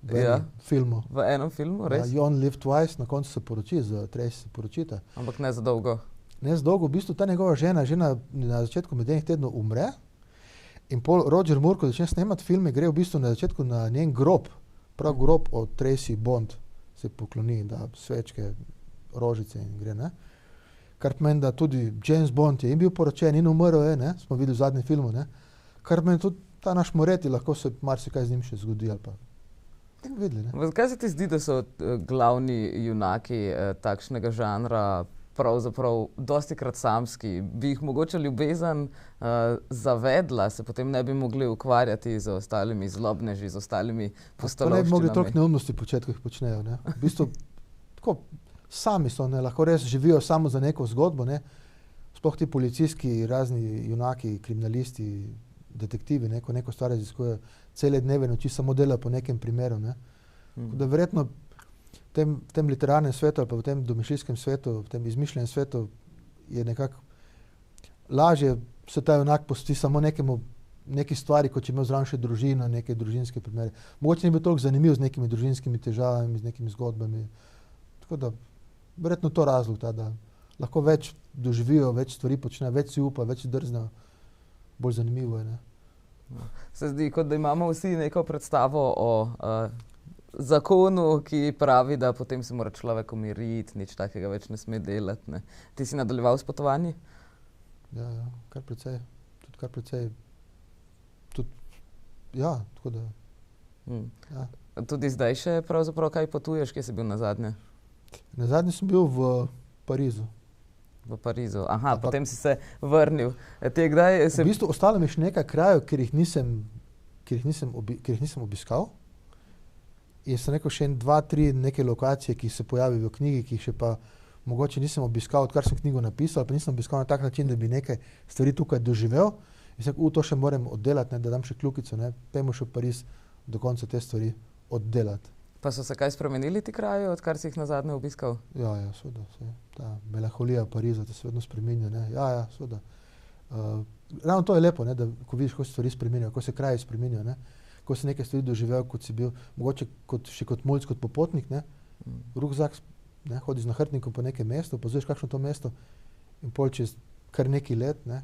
V enem filmu. V enem filmu, res? You Only Live Twice, na koncu se poroči, Tracy se poročita. Ampak ne za dolgo? Ne za dolgo, v bistvu ta njegova žena na začetku Medenih tednov umre in pol Roger Moore, ko začne snemati filme, gre v bistvu na začetku na njen grob prav grob od Tracy Bond se pokloni, da svečke, rožice in gre, ne. Kar pomeni, da tudi James Bond je in bil poročen in umrl je, ne, smo videli v zadnjem filmu, ne. Kar pomeni tudi ta naš Moretti, lahko se marsikaj z njim še zgodi ali pa. Videli, ne. Kaj se ti zdi, da so glavni junaki takšnega žanra pravzaprav dostikrat samski? Bi jih mogoče ljubezen zavedla, se potem ne bi mogli ukvarjati z ostalimi zlobneži, z ostalimi pustolovščinami? To ne bi mogli toliko neumnosti početi, ko jih počnejo, ne. V bistvu tako sami so, ne, lahko res živijo samo za neko zgodbo, ne. Sploh ti policijski razni junaki, kriminalisti, detektivi, ne, ko neko stvar raziskujejo, cele dneve noči samo delajo po nekem primeru, ne. Da verjetno v tem literarnem svetu ali pa v tem domišljijskem svetu, v tem izmišljenem svetu je nekako lažje se ta junak posveti samo neki stvari, kot če imel zraven še družino, neke družinske primere. Mogoče ni bil toliko zanimiv z nekimi družinskimi težavami, z nekimi zgodbami. Tako da verjetno to razlog ta, da lahko več doživijo, več stvari počnejo, več si upa, več drznejo. Bolj zanimivo je, ne. Se zdi, kot da imamo vsi neko predstavo o zakonu, ki pravi, da potem se mora človek umiriti, nič takega več ne sme delati, ne. Ti si nadaljeval s potovanji? Ja, kar precej. Tudi kar precej. Ja, tako da. Ja. Tudi zdaj še pravzaprav kaj potuješ, kje si bil nazadnje? Nazadnje sem bil v Parizu. V Parizu, aha, potem si se vrnil. V bistvu ostalo mi še nekaj krajev, ker jih nisem obiskal. In sem rekel še 2-3 neke lokacije, ki se pojavijo v knjigi, ki jih še pa mogoče nisem obiskal, odkar sem knjigo napisal, pa nisem obiskal na tak način, da bi nekaj stvari tukaj doživel. In sem rekel, to še moram oddelati, ne, da dam še kljukico, ne, pojmo še v Pariz do konca te stvari oddelati. Pa so se kaj spremenili ti kraji, odkar si jih nazadnje obiskal? Ja, seveda. Ta melanholija Pariza, to se vedno spreminja, ne. Ja, seveda. Ravno to je lepo, ne, da ko vidiš, ko se stvari spreminjajo, ko se kraji spreminjajo, ne. Ko si nekaj stvari doživel, kot si bil, mogoče še kot mulc, kot popotnik, ne. Rukzak, ne, hodiš z nahrbtnikom po nekem mestu, pozuješ kakšno to mesto in pol čez kar nekaj let, ne,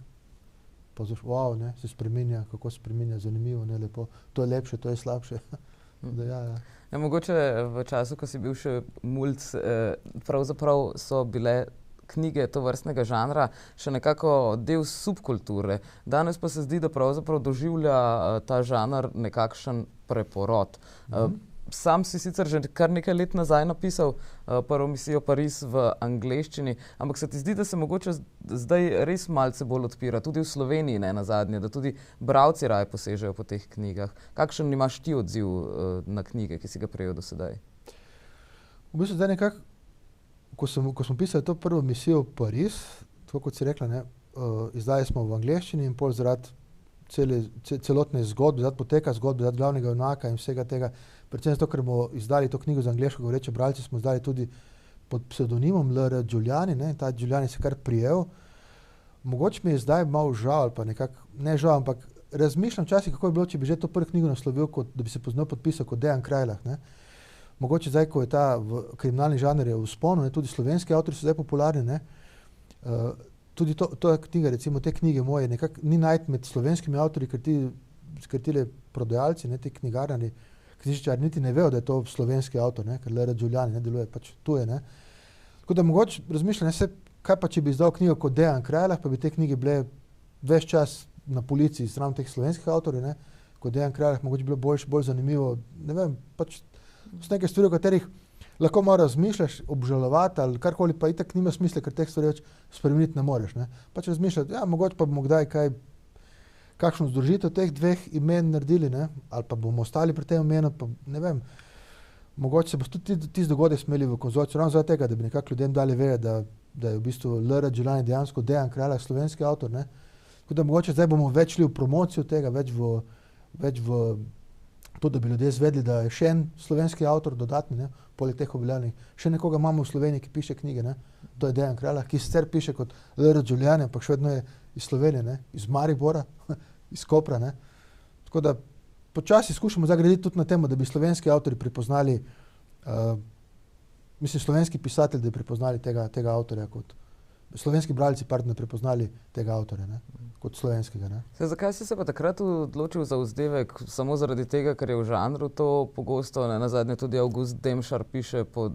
pozuješ, wow, ne, se spreminja, kako se spreminja, zanimivo, ne, lepo. To je lepše, to je slabše. Da, ja. Ja, mogoče v času, ko si bil še mulc, pravzaprav so bile knjige tovrstnega žanra še nekako del subkulture. Danes pa se zdi, da pravzaprav doživlja ta žanr nekakšen preporod. Sam si sicer že kar nekaj let nazaj napisal prvo misijo Pariz v angleščini, ampak se ti zdi, da se mogoče zdaj res malce bolj odpira, tudi v Sloveniji ne nazadnje, da tudi bralci raje posežejo po teh knjigah. Kakšen imaš ti odziv na knjige, ki si ga prejel do sedaj? V bistvu zdaj nekako, ko smo pisali to prvo misijo v Pariz, tako kot si rekla, ne, izdali smo v angleščini in pol zaradi celotne zgodbe, zaradi poteka zgodbe, zaradi glavnega junaka in vsega tega, predvsem zato, ker bomo izdali to knjigo za angleško govoreče bralce, smo izdali tudi pod psevdonimom L.R. Giuliani, ne, in ta Giuliani se kar prijel. Mogoče mi je zdaj malo žal, ali pa nekako, ne žal, ampak razmišljam včasih, kako bi bilo, če bi že to prvo knjigo naslovil, da bi se poznal podpisal kot Dejan Krajlah, ne. Mogoče zdaj, ko je ta kriminalni žanr je v vzponu, tudi slovenski avtorji so zdaj popularni, ne, tudi to je knjiga, recimo te knjige moje, nekako ni najti med slovenskimi avtorji, ker tile prodajalci, ne, te knjigarnari, knjižničarji niti ne vejo, da je to slovenski avtor, ne, ker L.R. Giuliani ne deluje, pač tuje, ne. Tako da mogoče razmišljam, kaj pa, če bi izdal knjigo kot Dejan Krajlah, pa bi te knjige bile ves čas na policiji stran teh slovenskih avtorjev, ne, kot Dejan Krajlah, mogoče bilo bolj zanimivo, ne vem, pač so neke stvari, o katerih lahko malo razmišljaš, obžalovati ali karkoli, pa itak nima smisla, ker teh stvari več spremeniti ne moreš, ne. Pač razmišljati, ja, mogoče pa bomo kdaj kakšno združitev teh dveh imen naredili, ne, ali pa bomo ostali pri tem imenu, pa ne vem. Mogoče se bo tudi tisti dogodek smeli v konzorciju, ravno zaradi tega, da bi nekako ljudem dali vedeti, da je v bistvu L.R. Giuliani dejansko Dejan Krajlah, slovenski avtor, ne. Tako da mogoče zdaj bomo več šli v promocijo tega, več v to, da bi ljudje zvedli, da je še en slovenski avtor dodatni, ne, poleg teh uveljavljenih. Še nekoga imamo v Sloveniji, ki piše knjige, ne. To je Dejan Krajlah, ki sicer piše kot L.R. Giuliani, ampak še vedno je iz Slovenije, ne, iz Maribora, iz Kopra, ne. Tako da počasi skušamo zagraditi tudi na temo, da bi slovenski avtorji prepoznali, slovenski pisatelji, da bi prepoznali tega avtorja kot slovenski bralci ne prepoznali tega avtorja, ne, kot slovenskega. Ne. Zakaj si se pa takrat odločil za vzdevek? Samo zaradi tega, ker je v žanru to pogosto, ne nazadnje tudi Avgust Demšar piše pod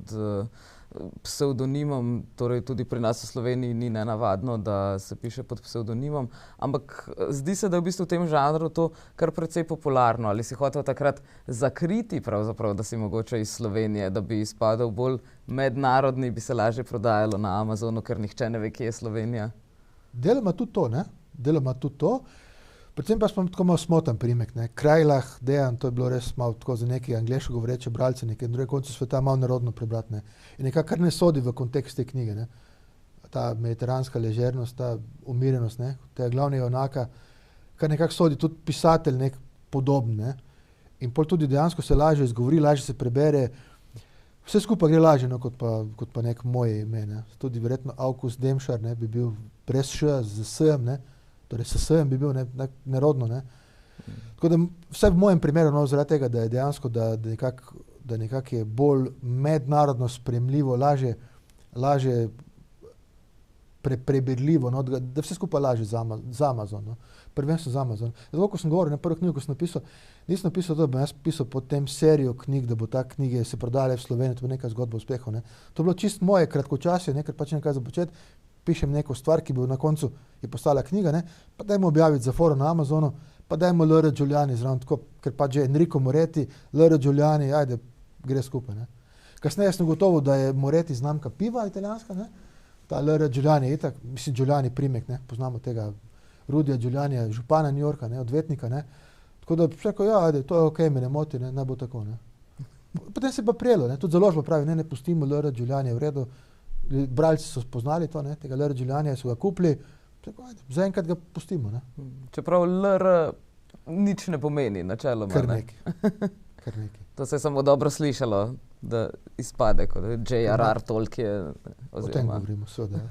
psevdonimom, torej tudi pri nas v Sloveniji ni nenavadno, da se piše pod psevdonimom, ampak zdi se, da je v bistvu v tem žanru to kar precej popularno. Ali si hotel takrat zakriti pravzaprav, da si mogoče iz Slovenije, da bi izpadel bolj mednarodni, bi se lažje prodajalo na Amazonu, ker nihče ne ve, kje je Slovenija? Deloma tudi to, ne? Deloma tudi to. Predvsem pa smo tako malo smotan primek, ne. Krajlah, Dejan, to je bilo res malo tako za neki angleško govoreče bralce, nekaj druge konce sveta malo narodno prebrati, ne. In nekako kar ne sodi v kontekst te knjige, ne. Ta mediteranska ležernost, ta umirjenost, ne, tega glavnega junaka, kar nekako sodi tudi pisatelj nek podoben, ne. In pol tudi dejansko se lažje izgovori, lažje se prebere, vse skupaj gre lažje, no, kot pa nek moje ime, ne. Tudi verjetno Avgust Demšar, ne, bi bil brez š, z s-jem, ne. Torej s-jem bi bil nerodno, ne. Tako da vse v mojem primeru, no, zaradi tega, da je dejansko, da nekako je bolj mednarodno spremljivo, lažje preberljivo, no, da vse skupaj lažje za Amazon, no. Prvenstveno za Amazon. Zato, ko sem govoril na prvo knjigo, ko sem napisal, nisem napisal to, da bom jaz pisal potem serijo knjig, da bo ta knjige se prodale v Sloveniji, to bo neka zgodba uspehov, ne. To je bilo čisto moje kratkočasje, ne, ker pač nekaj za početi, pišem neko stvar, ki bo na koncu je postala knjiga, ne, pa dajmo objaviti za foro na Amazonu, pa dajmo L.R. Giuliani zraven, tako, ker pač že Enrico Moretti, L.R. Giuliani, ajde, gre skupaj, ne. Kasneje sem gotovo, da je Moretti znamka piva italijanska, ne, ta L.R. Giuliani je itak, mislim, Giuliani primek, ne, poznamo tega Rudija Giulianija, župana New Yorka, ne, odvetnika, ne, tako da rekel, ja, ajde, to je okej, me ne moti, ne bo tako, ne. Potem se pa prijelo, ne, tudi založba pravi, ne pustimo L.R. Giulianija v redu, bralci so spoznali to, ne, tega L.R. Giulianija so ga kupili, tako, ajde, zaenkrat ga pustimo, ne. Čeprav L.R. nič ne pomeni, načeloma, kar ne. Kar nekaj. To se je samo dobro slišalo, da izpade, kot J.R.R. Tolkien. O tem govorimo, seveda.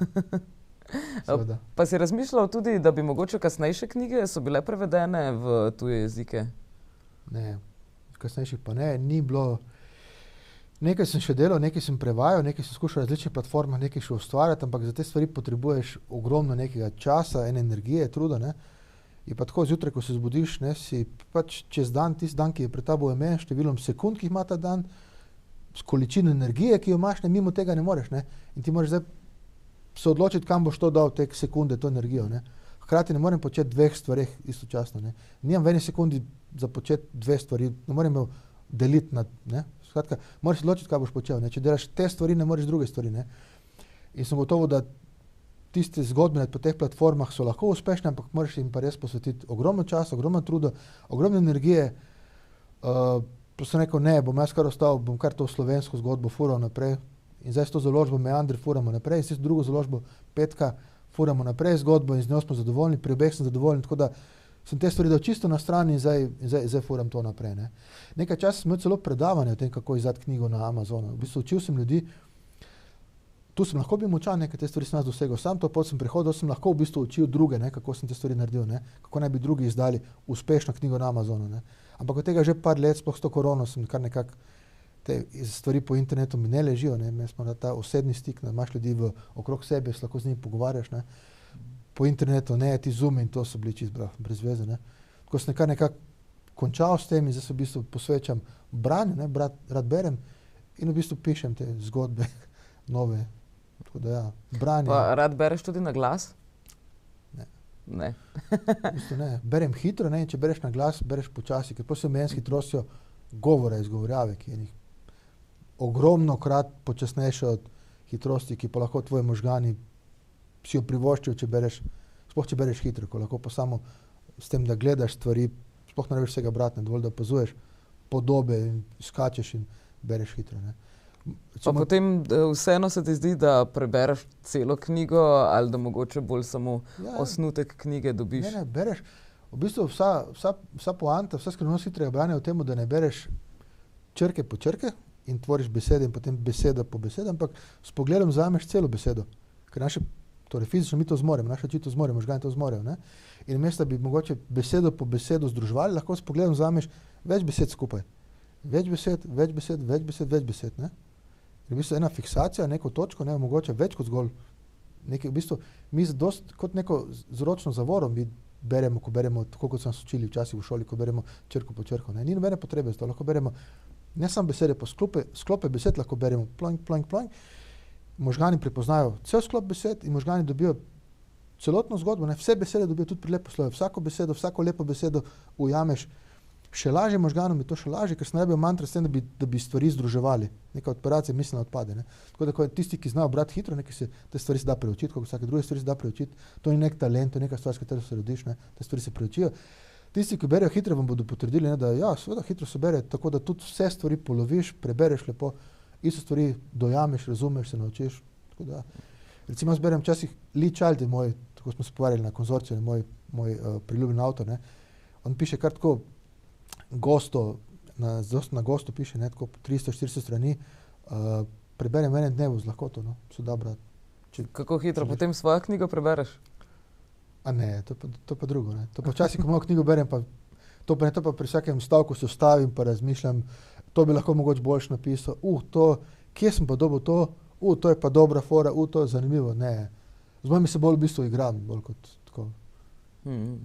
Pa si razmišljal tudi, da bi mogoče kasnejše knjige so bile prevedene v tuje jezike? Ne, kasnejših pa ne, ni bilo. Nekaj sem še delal, nekaj sem prevajal, nekaj sem skušal na različnih platformah, nekaj še ustvarjati, ampak za te stvari potrebuješ ogromno nekega časa, ene energije, truda, ne. Je pa tako zjutraj, ko se zbudiš, ne, si pač čez dan, tisti dan, ki je pred tabo omejen, številom sekund, ki jih ima ta dan, s količino energije, ki jo imaš, ne, mimo tega ne moreš, ne. In ti moraš zdaj se odločiti, kam boš to dal te sekunde, to energijo, ne. Hkrati ne morem početi dveh stvareh istočasno, ne. Nimam v eni sekundi za početi dve stvari, ne morem jo deliti na, ne. Skratka, moraš se odločiti, kaj boš počel, ne. Če delaš te stvari, ne moreš druge stvari, ne. In sem gotovo, da tiste zgodbe po teh platformah so lahko uspešne, ampak moraš jim pa res posvetiti ogromno časa, ogromno truda, ogromno energije. Pa sem rekel, ne, bom jaz kar ostal, bom kar to slovensko zgodbo fural naprej. In zdaj s to založbo Meandri furamo naprej, s drugo založbo Petka furamo naprej zgodbo in z njo smo zadovoljni, pri obeh sem zadovoljen, tako da sem te stvari dal čisto na strani in zdaj furam to naprej, ne. Nekaj časa sem imel celo predavanje o tem, kako izdati knjigo na Amazonu. V bistvu učil sem ljudi, tu sem lahko bil močan, nekaj te stvari sem nas dosegel sam, to pot sem prehodil, sem lahko v bistvu učil druge, ne, kako sem te stvari naredil, ne, kako naj bi drugi izdali uspešno knjigo na Amazonu, ne. Ampak od tega že par let, sploh s to korono, sem kar nekako te stvari po internetu mi ne ležijo, ne, mi smo na ta osebni stik, ne, imaš ljudi okrog sebe, se lahko z njimi pogovarjaš, ne. Po internetu, ne, ti Zoom in to so bili čisto brez veze, ne. Tako sem nekako končal s tem in zdaj se v bistvu posvečam branju, ne, rad berem in v bistvu pišem te zgodbe nove. Tako da ja, branje. Pa rad bereš tudi na glas? Ne. Ne. V bistvu ne. Berem hitro, ne, in če bereš na glas, bereš počasi, ker potem se omejen s hitrostjo govora, izgovorjave, ki je ogromno krat počasnejša od hitrosti, ki pa lahko tvoji možgani si jo privoščijo, če bereš hitro, ko lahko pa samo s tem, da gledaš stvari, sploh ne rabiš vsega brati, dovolj da opazuješ podobe in skačeš in bereš hitro, ne. Pa potem vseeno se ti zdi, da prebereš celo knjigo ali da mogoče bolj samo osnutek knjige dobiš? Ne, bereš. V bistvu vsa poanta, vsa skrivnost hitrega branja je v tem, da ne bereš črke po črke in tvoriš besede in potem beseda po beseda, ampak s pogledom vzameš celo besedo. Ker torej fizično mi to zmoremo, naše oči to zmorejo, možgani to zmorejo, ne. In namesto da bi mogoče besedo po besedo združevali, lahko s pogledom vzameš več besed skupaj. Več besed, ne. In v bistvu ena fiksacija, neko točko, ne, mogoče več kot zgolj v bistvu, mi kot neko zročno zavoro mi beremo, ko beremo, tako kot smo se učili včasih v šoli, ko beremo črko po črko. Ne? Ni nobene potrebe za to, lahko beremo ne samo besede, pa sklope besed lahko beremo plonk, plonk, plonk. Možgani prepoznajo cel sklop besed in možgani dobijo celotno zgodbo, ne? Vse besede dobijo tudi pri leposlovju. Vsako besedo, vsako lepo besedo ujameš. Še lažje možganom je to še lažje, ker se ne rabijo mantra s tem, da bi stvari združevali. Neka operacija miselne odpade. Ne? Tako da tisti, ki znajo brati hitro, te stvari se da preučiti, kot vsake druge stvari se da preučiti. To ni nek talent, to je neka stvar, s katero se rodiš, ne? Te stvari se preučijo. Tisti, ki berejo hitro, vam bodo potrdili, ne, da ja, seveda hitro se bere, tako da tudi vse stvari poloviš, prebereš lepo, isto stvari dojameš, razumeš, se naučiš. Tako da, recimo jaz berem včasih Lee Child je moj, tako smo se pogovarjali na konzorciju, moj priljubljen avtor, ne? On piše kar tako gosto, na gosto piše, ne, tako 300-400 strani, preberem v enem dnevu z lahkoto, no, se da brati. Kako hitro potem svojo knjigo prebereš? A ne, to pa drugo, ne. To pa včasih, ko mojo knjigo berem, to pa pri vsakem stavku se ustavim pa razmišljam, to bi lahko mogoče boljše napisal, kje sem pa dobil to, to je pa dobra fora, to je zanimivo, ne. Z mojimi se bolj v bistvu igram, bolj kot tako,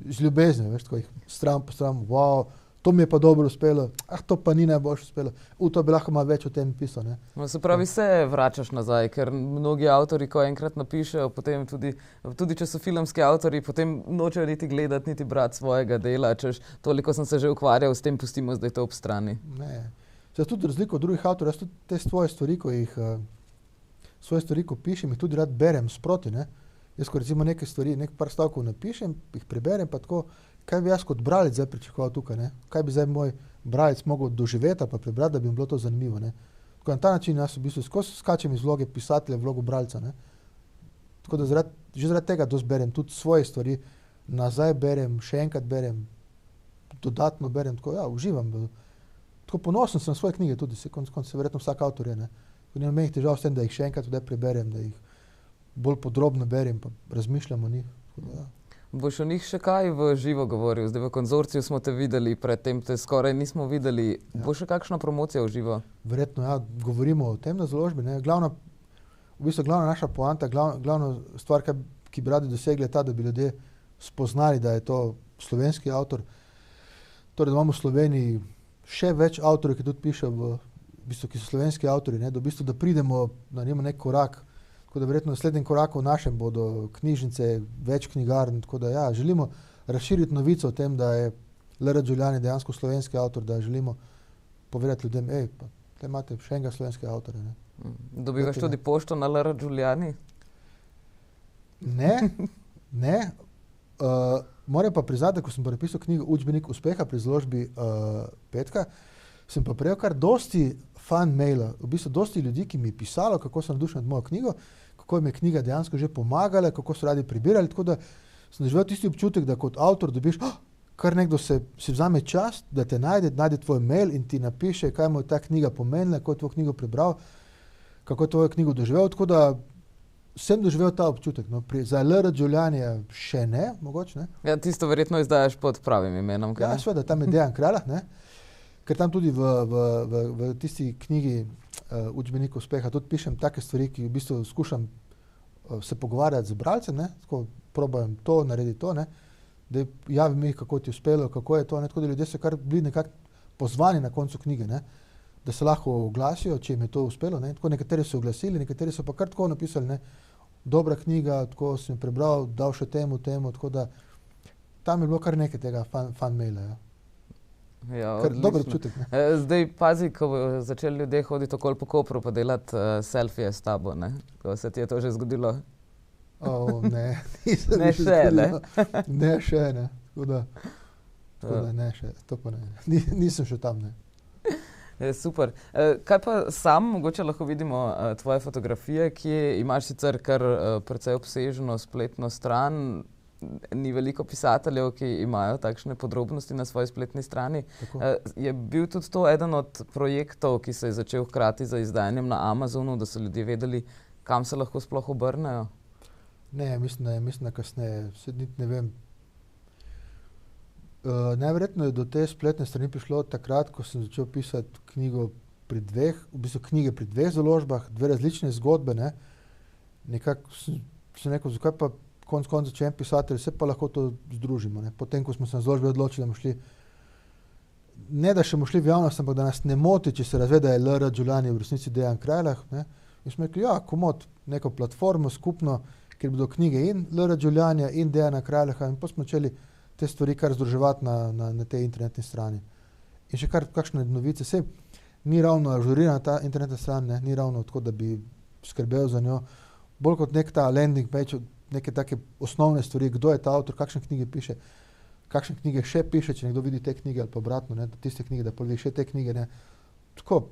z ljubeznijo, veš, tako jih stran po stran, wow, to mi je pa dobro uspelo, to pa ni najboljše uspelo, to bi lahko malo več o tem pisal, ne. No, se pravi, se vračaš nazaj, ker mnogi avtori, ko enkrat napišejo, potem tudi če so filmski avtori, potem nočejo niti gledati, niti brati svojega dela, češ, toliko sem se že ukvarjal s tem, pustimo zdaj to ob strani. Ne, zdaj tudi razliko od drugih avtorjev, jaz tudi te svoje stvari, ko pišem, jih tudi rad berem sproti, ne. Jaz, ko recimo neke stvari, par stavkov napišem, jih preberem, pa tako, kaj bi jaz kot bralec zdaj pričakoval tukaj, ne? Kaj bi zdaj moj bralec mogel doživeti pa prebrati, da bi jim bilo to zanimivo, ne? Tako na ta način jaz v bistvu skozi skačem iz vloge pisatelja v vlogo bralca, ne? Tako da že zaradi tega dosti berem, tudi svoje stvari nazaj berem, še enkrat berem, dodatno berem, tako ja, uživam. Tako ponosen sem na svoje knjige tudi, konec se verjetno vsak avtor je, ne? Nimam menih težav s tem, da jih še enkrat preberem, da jih bolj podrobno berem, pa razmišljam o njih. Ja. Boš o njih še kaj v živo govoril? Zdaj v konzorciju smo te videli, predtem te skoraj nismo videli. Ja. Bo še kakšna promocija v živo? Verjetno, ja, govorimo o tem na založbi, ne. Glavna naša poanta, glavna stvar, ki bi radi dosegli, je ta, da bi ljudje spoznali, da je to slovenski avtor. Torej, da imamo v Sloveniji še več avtorjev, ki tudi pišejo, ki so slovenski avtorji, ne, da v bistvu, da pridemo na nek korak. Tako da verjetno naslednjem koraku v našem bodo knjižnice, več knjigarn, tako da ja, želimo razširiti novico o tem, da je L.R. Giuliani dejansko slovenski avtor, da želimo povedati ljudem, pa te imate še enega slovenskega avtorja. Ne. Dobivaš tudi pošto na L.R. Giuliani? Ne. Moram pa priznati, da ko sem napisal knjigo Učbenik uspeha pri založbi Petka, sem pa prejel kar dosti fan maila, v bistvu dosti ljudi, ki mi je pisalo, kako so navdušeni nad mojo knjigo, kako jim je knjiga dejansko že pomagala, kako so radi prebirali, tako da sem doživel tisti občutek, da kot avtor dobiš, kar nekdo si vzame čas, da te najde tvoj mail in ti napiše, kaj mu je ta knjiga pomenila, kako je tvojo knjigo prebral, kako je tvojo knjigo doživel, tako da sem doživel ta občutek. No, za L.R. Giulianija še ne, mogoče ne. Ja, tisto verjetno izdajaš pod pravim imenom, kaj ne? Ja, seveda, tam je Dejan Kralj, ne. Ker tam tudi v tisti knjigi Učbenik uspeha tudi pišem take stvari, ki v bistvu skušam se pogovarjati z bralcem, ne, tako probujem to, narediti to, ne, da javim mi, kako ti je uspelo, kako je to, ne, tako da ljudje so kar bili nekako pozvani na koncu knjige, ne, da se lahko oglasijo, če jim je to uspelo, ne, tako nekateri so oglasili, nekateri so pa kar tako napisali, ne, dobra knjiga, tako sem prebral, dal še temu, tako da tam je bilo kar nekaj tega fan maila, ja. Ja, dober občutek. Zdaj pazi, ko bodo začeli ljudje hoditi okoli po Kopru pa delati selfije s tabo, ne? Ko se ti je to že zgodilo? Ne, nisem ne še, ne? Ne še, ne. Tako da ne še, to pa ne. Nisem še tam, ne. Super. Kaj pa sam, mogoče lahko vidimo tvoje fotografije, ki imaš sicer kar precej obsežno spletno stran, ni veliko pisateljev, ki imajo takšne podrobnosti na svoji spletni strani. Je bil tudi to eden od projektov, ki se je začel hkrati z izdajanjem na Amazonu, da so ljudje vedeli, kam se lahko sploh obrnejo? Ne, mislim, da kasneje. Ne vem. Najverjetno je do te spletne strani prišlo takrat, ko sem začel pisati knjige pri dveh založbah, dve različne zgodbe, ne. Nekako sem rekel, zakaj pa konec če en pisatelj, vse pa lahko to združimo. Ne. Potem, ko smo se na založbi odločili, da bomo šli, ne da še bomo šli v javnost, ampak da nas ne moti, če se razve, da je L.R. Giuliani v resnici Dejan Krajlah. Ne. In smo rekli, ja, komot, neko platformo skupno, kjer bodo knjige in L.R. Giulianija in Dejana Krajlaha in pa smo začeli te stvari kar združevati na tej internetni strani. In še kakšne novice, sej ni ravno ažurirana ta internetna stran, ne, ni ravno tako, da bi skrbel za njo, bolj kot nek ta landing page, neke take osnovne stvari, kdo je ta avtor, kakšne knjige piše, kakšne knjige še piše, če nekdo vidi te knjige ali pa obratno, ne, tiste knjige, da povi še te knjige. Ne. Tako.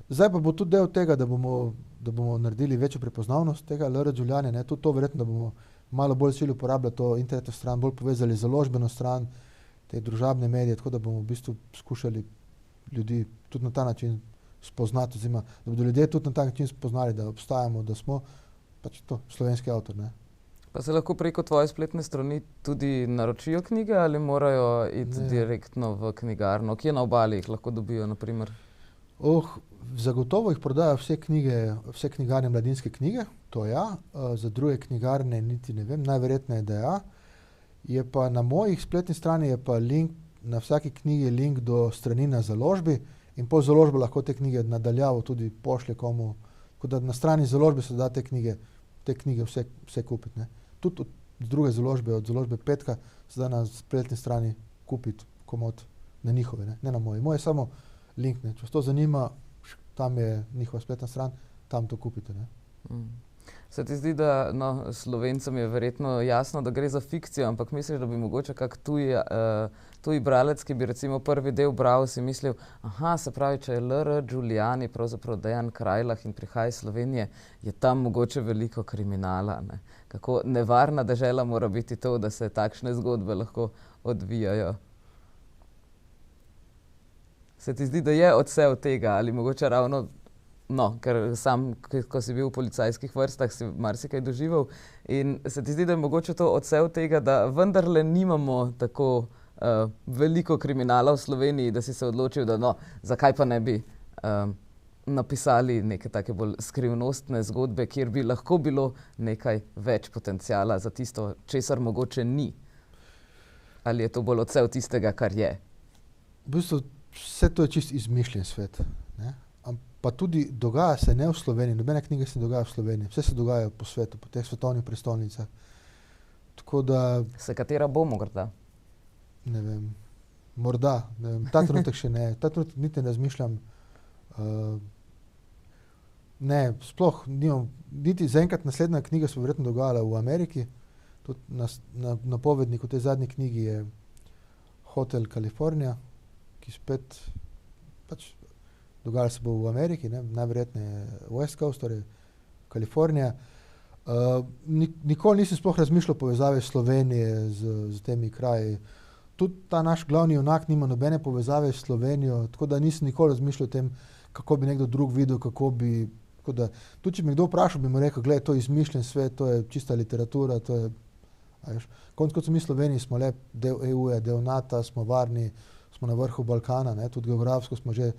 Zdaj pa bo tudi del tega, da bomo naredili večjo prepoznavnost tega L.R. Giulianija, ne, tudi to verjetno, da bomo malo bolj začeli uporabljati to internetno stran, bolj povezali založbeno stran, te družabne medije, tako da bomo v bistvu skušali ljudi tudi na ta način spoznati, oziroma da bodo ljudje tudi na ta način spoznali, da obstajamo, da smo pač to slovenski avtor. Ne. Pa se lahko preko tvoje spletne strani tudi naročijo knjige ali morajo iti direktno v knjigarno? Kje na obali jih lahko dobijo, na primer? Zagotovo jih prodajo vse knjigarne Mladinske knjige, to ja, za druge knjigarne niti ne vem, najverjetneje, da ja. Je pa na mojih spletni strani je pa link, na vsaki knjigi link do strani na založbi in po založbi lahko te knjige nadaljavo tudi pošlje komu, tako da na strani založbe se da te knjige vse kupiti. Ne. Tudi od druge založbe, od založbe Petka, se da na spletni strani kupiti komot na njihove, ne na moje. Moje je samo link, ne. Če vas to zanima, tam je njihova spletna stran, tam to kupite. Ne. Se ti zdi, da Slovencem je verjetno jasno, da gre za fikcijo, ampak misliš, da bi mogoče kak tuji bralec, ki bi recimo prvi del bral, si mislil, se pravi, če je L.R. Giuliani, pravzaprav Dejan Krajlah in prihaja iz Slovenije, je tam mogoče veliko kriminala. Ne? Kako nevarna dežela mora biti to, da se takšne zgodbe lahko odvijajo? Se ti zdi, da je odsev tega ali mogoče ravno, ker sam, ko si bil v policajskih vrstah, si marsikaj doživel in se ti zdi, da je mogoče to odsev tega, da vendarle nimamo tako veliko kriminala v Sloveniji, da si se odločil, da zakaj pa ne bi napisali neke take bolj skrivnostne zgodbe, kjer bi lahko bilo nekaj več potenciala za tisto, česar mogoče ni. Ali je to bolj odsev tistega, kar je? V bistvu vse to je čist izmišljen svet. Ne? Pa tudi dogaja se ne v Sloveniji, nobena knjiga se ne dogaja v Sloveniji, vse se dogaja po svetu, po teh svetovnih prestolnicah. Tako da... Se katera bo morda? Ne vem, morda, ne vem, ta trenutek še ne, ta trenutek niti ne razmišljam. Ne, sploh nimam, niti zaenkrat naslednja knjiga se bo verjetno dogajala v Ameriki, tudi na napovedniku tej zadnji knjigi je Hotel California, ki spet pač dogajalo se bo v Ameriki, najverjetneje West Coast, torej Kalifornija. Nikoli nisem sploh razmišljal o povezavi Slovenije z temi kraji. Tudi ta naš glavni junak nima nobene povezave s Slovenijo, tako da nisem nikoli razmišljal o tem, kako bi nekdo drug videl, kako bi... Tudi če mi kdo vprašal, bi mu rekel, gled, to je izmišljen svet, to je čista literatura, to je... Konec kot mi Sloveniji smo le del EU-ja, del NATO, smo varni, smo na vrhu Balkana, ne, tudi geografsko smo že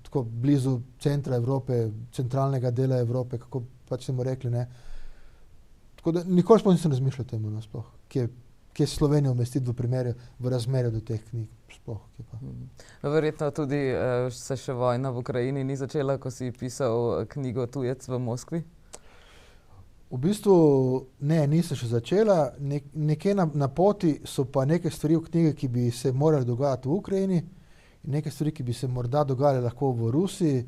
tako blizu centra Evrope, centralnega dela Evrope, kako pač smo rekli, ne. Tako da nikoli sploh nisem razmišljal o tem, sploh, kje Slovenijo umestiti v razmerju do teh knjig, sploh, kje pa. Verjetno tudi se še vojna v Ukrajini ni začela, ko si pisal knjigo Tujec v Moskvi? V bistvu ne, nisem še začela. Nekje na poti so pa neke stvari v knjigi, ki bi se morali dogajati v Ukrajini in neke stvari, ki bi se morda dogajale lahko v Rusiji.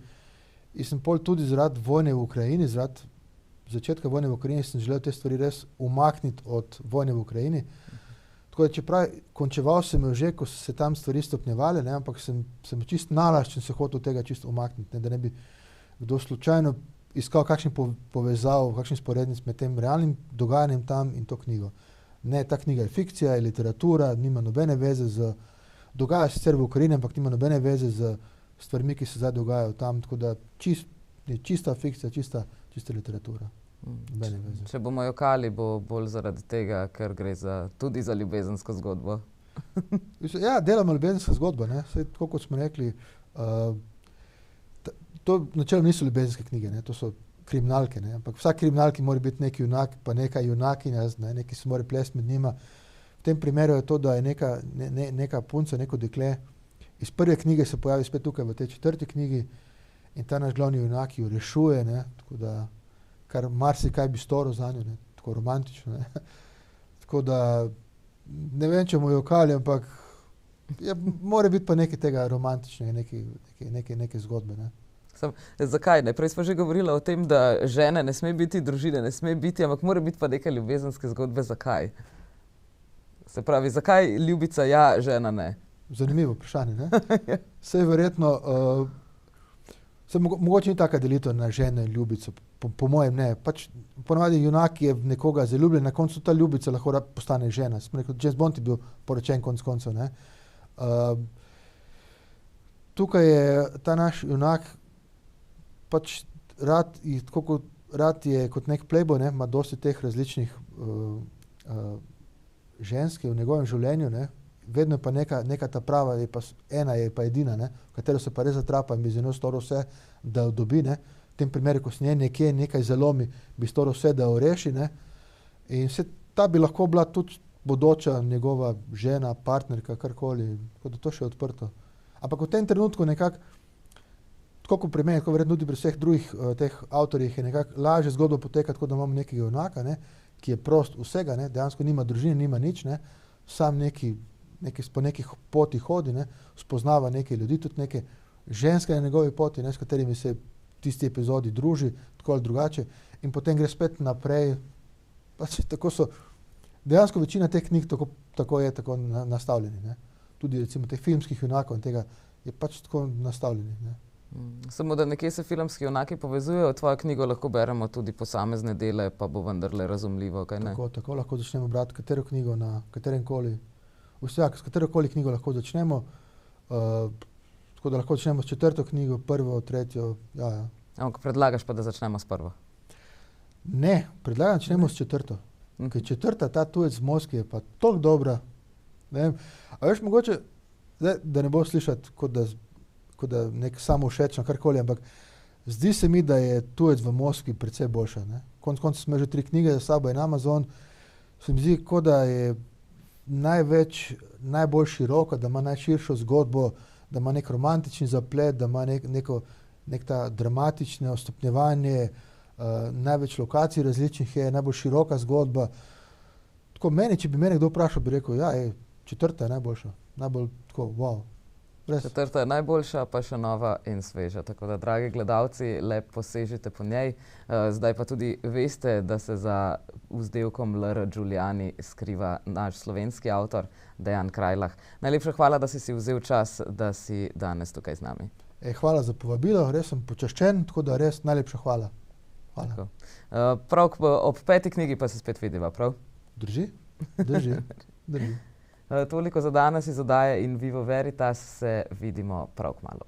In sem pol tudi zaradi vojne v Ukrajini, zaradi začetka vojne v Ukrajini sem želel te stvari res umakniti od vojne v Ukrajini. Tako da čeprav končeval sem jo že, ko so se tam stvari stopnjevale, ne, ampak sem čist nalaščen se hotel tega čisto umakniti, ne, da ne bi kdo slučajno iskal kakšen povezav, kakšen sporednic med tem realnim dogajanjem tam in to knjigo. Ne, ta knjiga je fikcija, je literatura, nima nobene veze z... Dogaja sicer v Ukrajini, ampak nima nobene veze z stvarmi, ki se zdaj dogajajo tam, tako da čista fikcija, čista literatura. Nobene veze. Če bomo jokali, bo bolj zaradi tega, ker gre tudi za ljubezensko zgodbo. Ja, delamo ljubezenska zgodba, ne. Saj, tako kot smo rekli, to načelno niso ljubezenske knjige, ne. To so kriminalke, ne? Ampak vsak kriminalki mora biti neki junak, pa neka junakinja, neki se mora plesti med njima. V tem primeru je to, da je neka punca, neko dekle, iz prve knjige se pojavi spet tukaj v tej 4. knjigi in ta naš glavni junak jo rešuje, ne? Tako da, kar marsikaj bi storil za njo, ne? Tako romantično, ne? Tako da, ne vem, če mu je okali, ampak mora biti pa nekaj tega romantičnega, neke zgodbe, ne? Zakaj ne? Prej smo že govorili o tem, da žene ne sme biti, družine ne sme biti, ampak mora biti pa neke ljubezenske zgodbe. Zakaj? Se pravi, zakaj ljubica ja, žena ne? Zanimivo vprašanje, ne? Saj verjetno, mogoče ni taka delitev na žene in ljubico, po mojem ne. Pač ponavadi junak je v nekoga zaljubljen, na koncu ta ljubica lahko postane žena. Smo rekel, James Bond je bil poročen konec koncev, ne? Tukaj je ta naš junak pač rad je kot nek playboy, ne? Ima dosti teh različnih ženske v njegovem življenju, ne? Vedno je pa neka ta prava, ena je pa edina, ne? V katero se pa res zatrapa in bi z njo storil vse, da jo dobi, ne? V tem primeru, ko se nekje nekaj zalomi, bi storil vse, da jo reši, ne? In ta bi lahko bila tudi bodoča njegova žena, partnerka, karkoli, tako da to še je odprto. Ampak v tem trenutku nekako, tako kot pri meni, tako verjetno tudi pri vseh drugih teh avtorjih, je nekako lažje zgodba poteka, tako da imamo nekega junaka, ne? Ki je prost vsega, ne? Dejansko nima družine, nima nič, ne? Sam po nekih poti hodi, ne? Spoznava neke ljudi, tudi neke ženske na njegovi poti, ne? S katerimi se v tisti epizodi druži, tako ali drugače, in potem gre spet naprej. Pač tako so, dejansko večina teh knjig tako je nastavljeni, ne? Tudi recimo teh filmskih junakov in tega je pač tako nastavljeni, ne? Samo da nekje se filmski junaki povezujejo, tvojo knjigo lahko beremo tudi posamezne dele, pa bo vendarle razumljivo, kaj ne? Tako lahko začnemo brati katero knjigo na kateremkoli, s katerokoli knjigo lahko začnemo, tako da lahko začnemo s 4. knjigo, 1., 3., ja. Ampak predlagaš pa, da začnemo s 1. Ne, predlagam, da začnemo s 4. Ker 4., ta Tujec v Moskvi je pa toliko dobra, ne vem, a veš mogoče, da ne bo slišati, kot da nek samo všečno, karkoli, ampak zdi se mi, da je Tujec v Moskvi precej boljša, ne. Konec koncev smo že 3 knjige za sabo in Amazon, se mi zdi, kot da je najbolj široka, da ima najširšo zgodbo, da ima nek romantični zaplet, da ima nek ta dramatično stopnjevanje, največ lokacij različnih je, najbolj široka zgodba. Tako če bi mene kdo vprašal, bi rekel, ja, 4. je najboljša, najbolj tako, wow. 4. je najboljša, pa še nova in sveža. Tako da, dragi gledalci, lep posežite po njej. Zdaj pa tudi veste, da se za vzdevkom L.R. Giuliani skriva naš slovenski avtor Dejan Krajlah. Najlepša hvala, da si vzel čas, da si danes tukaj z nami. Hvala za povabilo, res sem počaščen, tako da res najlepša hvala. Hvala. Prav ob 5. knjigi pa se spet vidiva, prav? Drži. Toliko za danes iz oddaje In Vivo Veritas, se vidimo prav kmalu.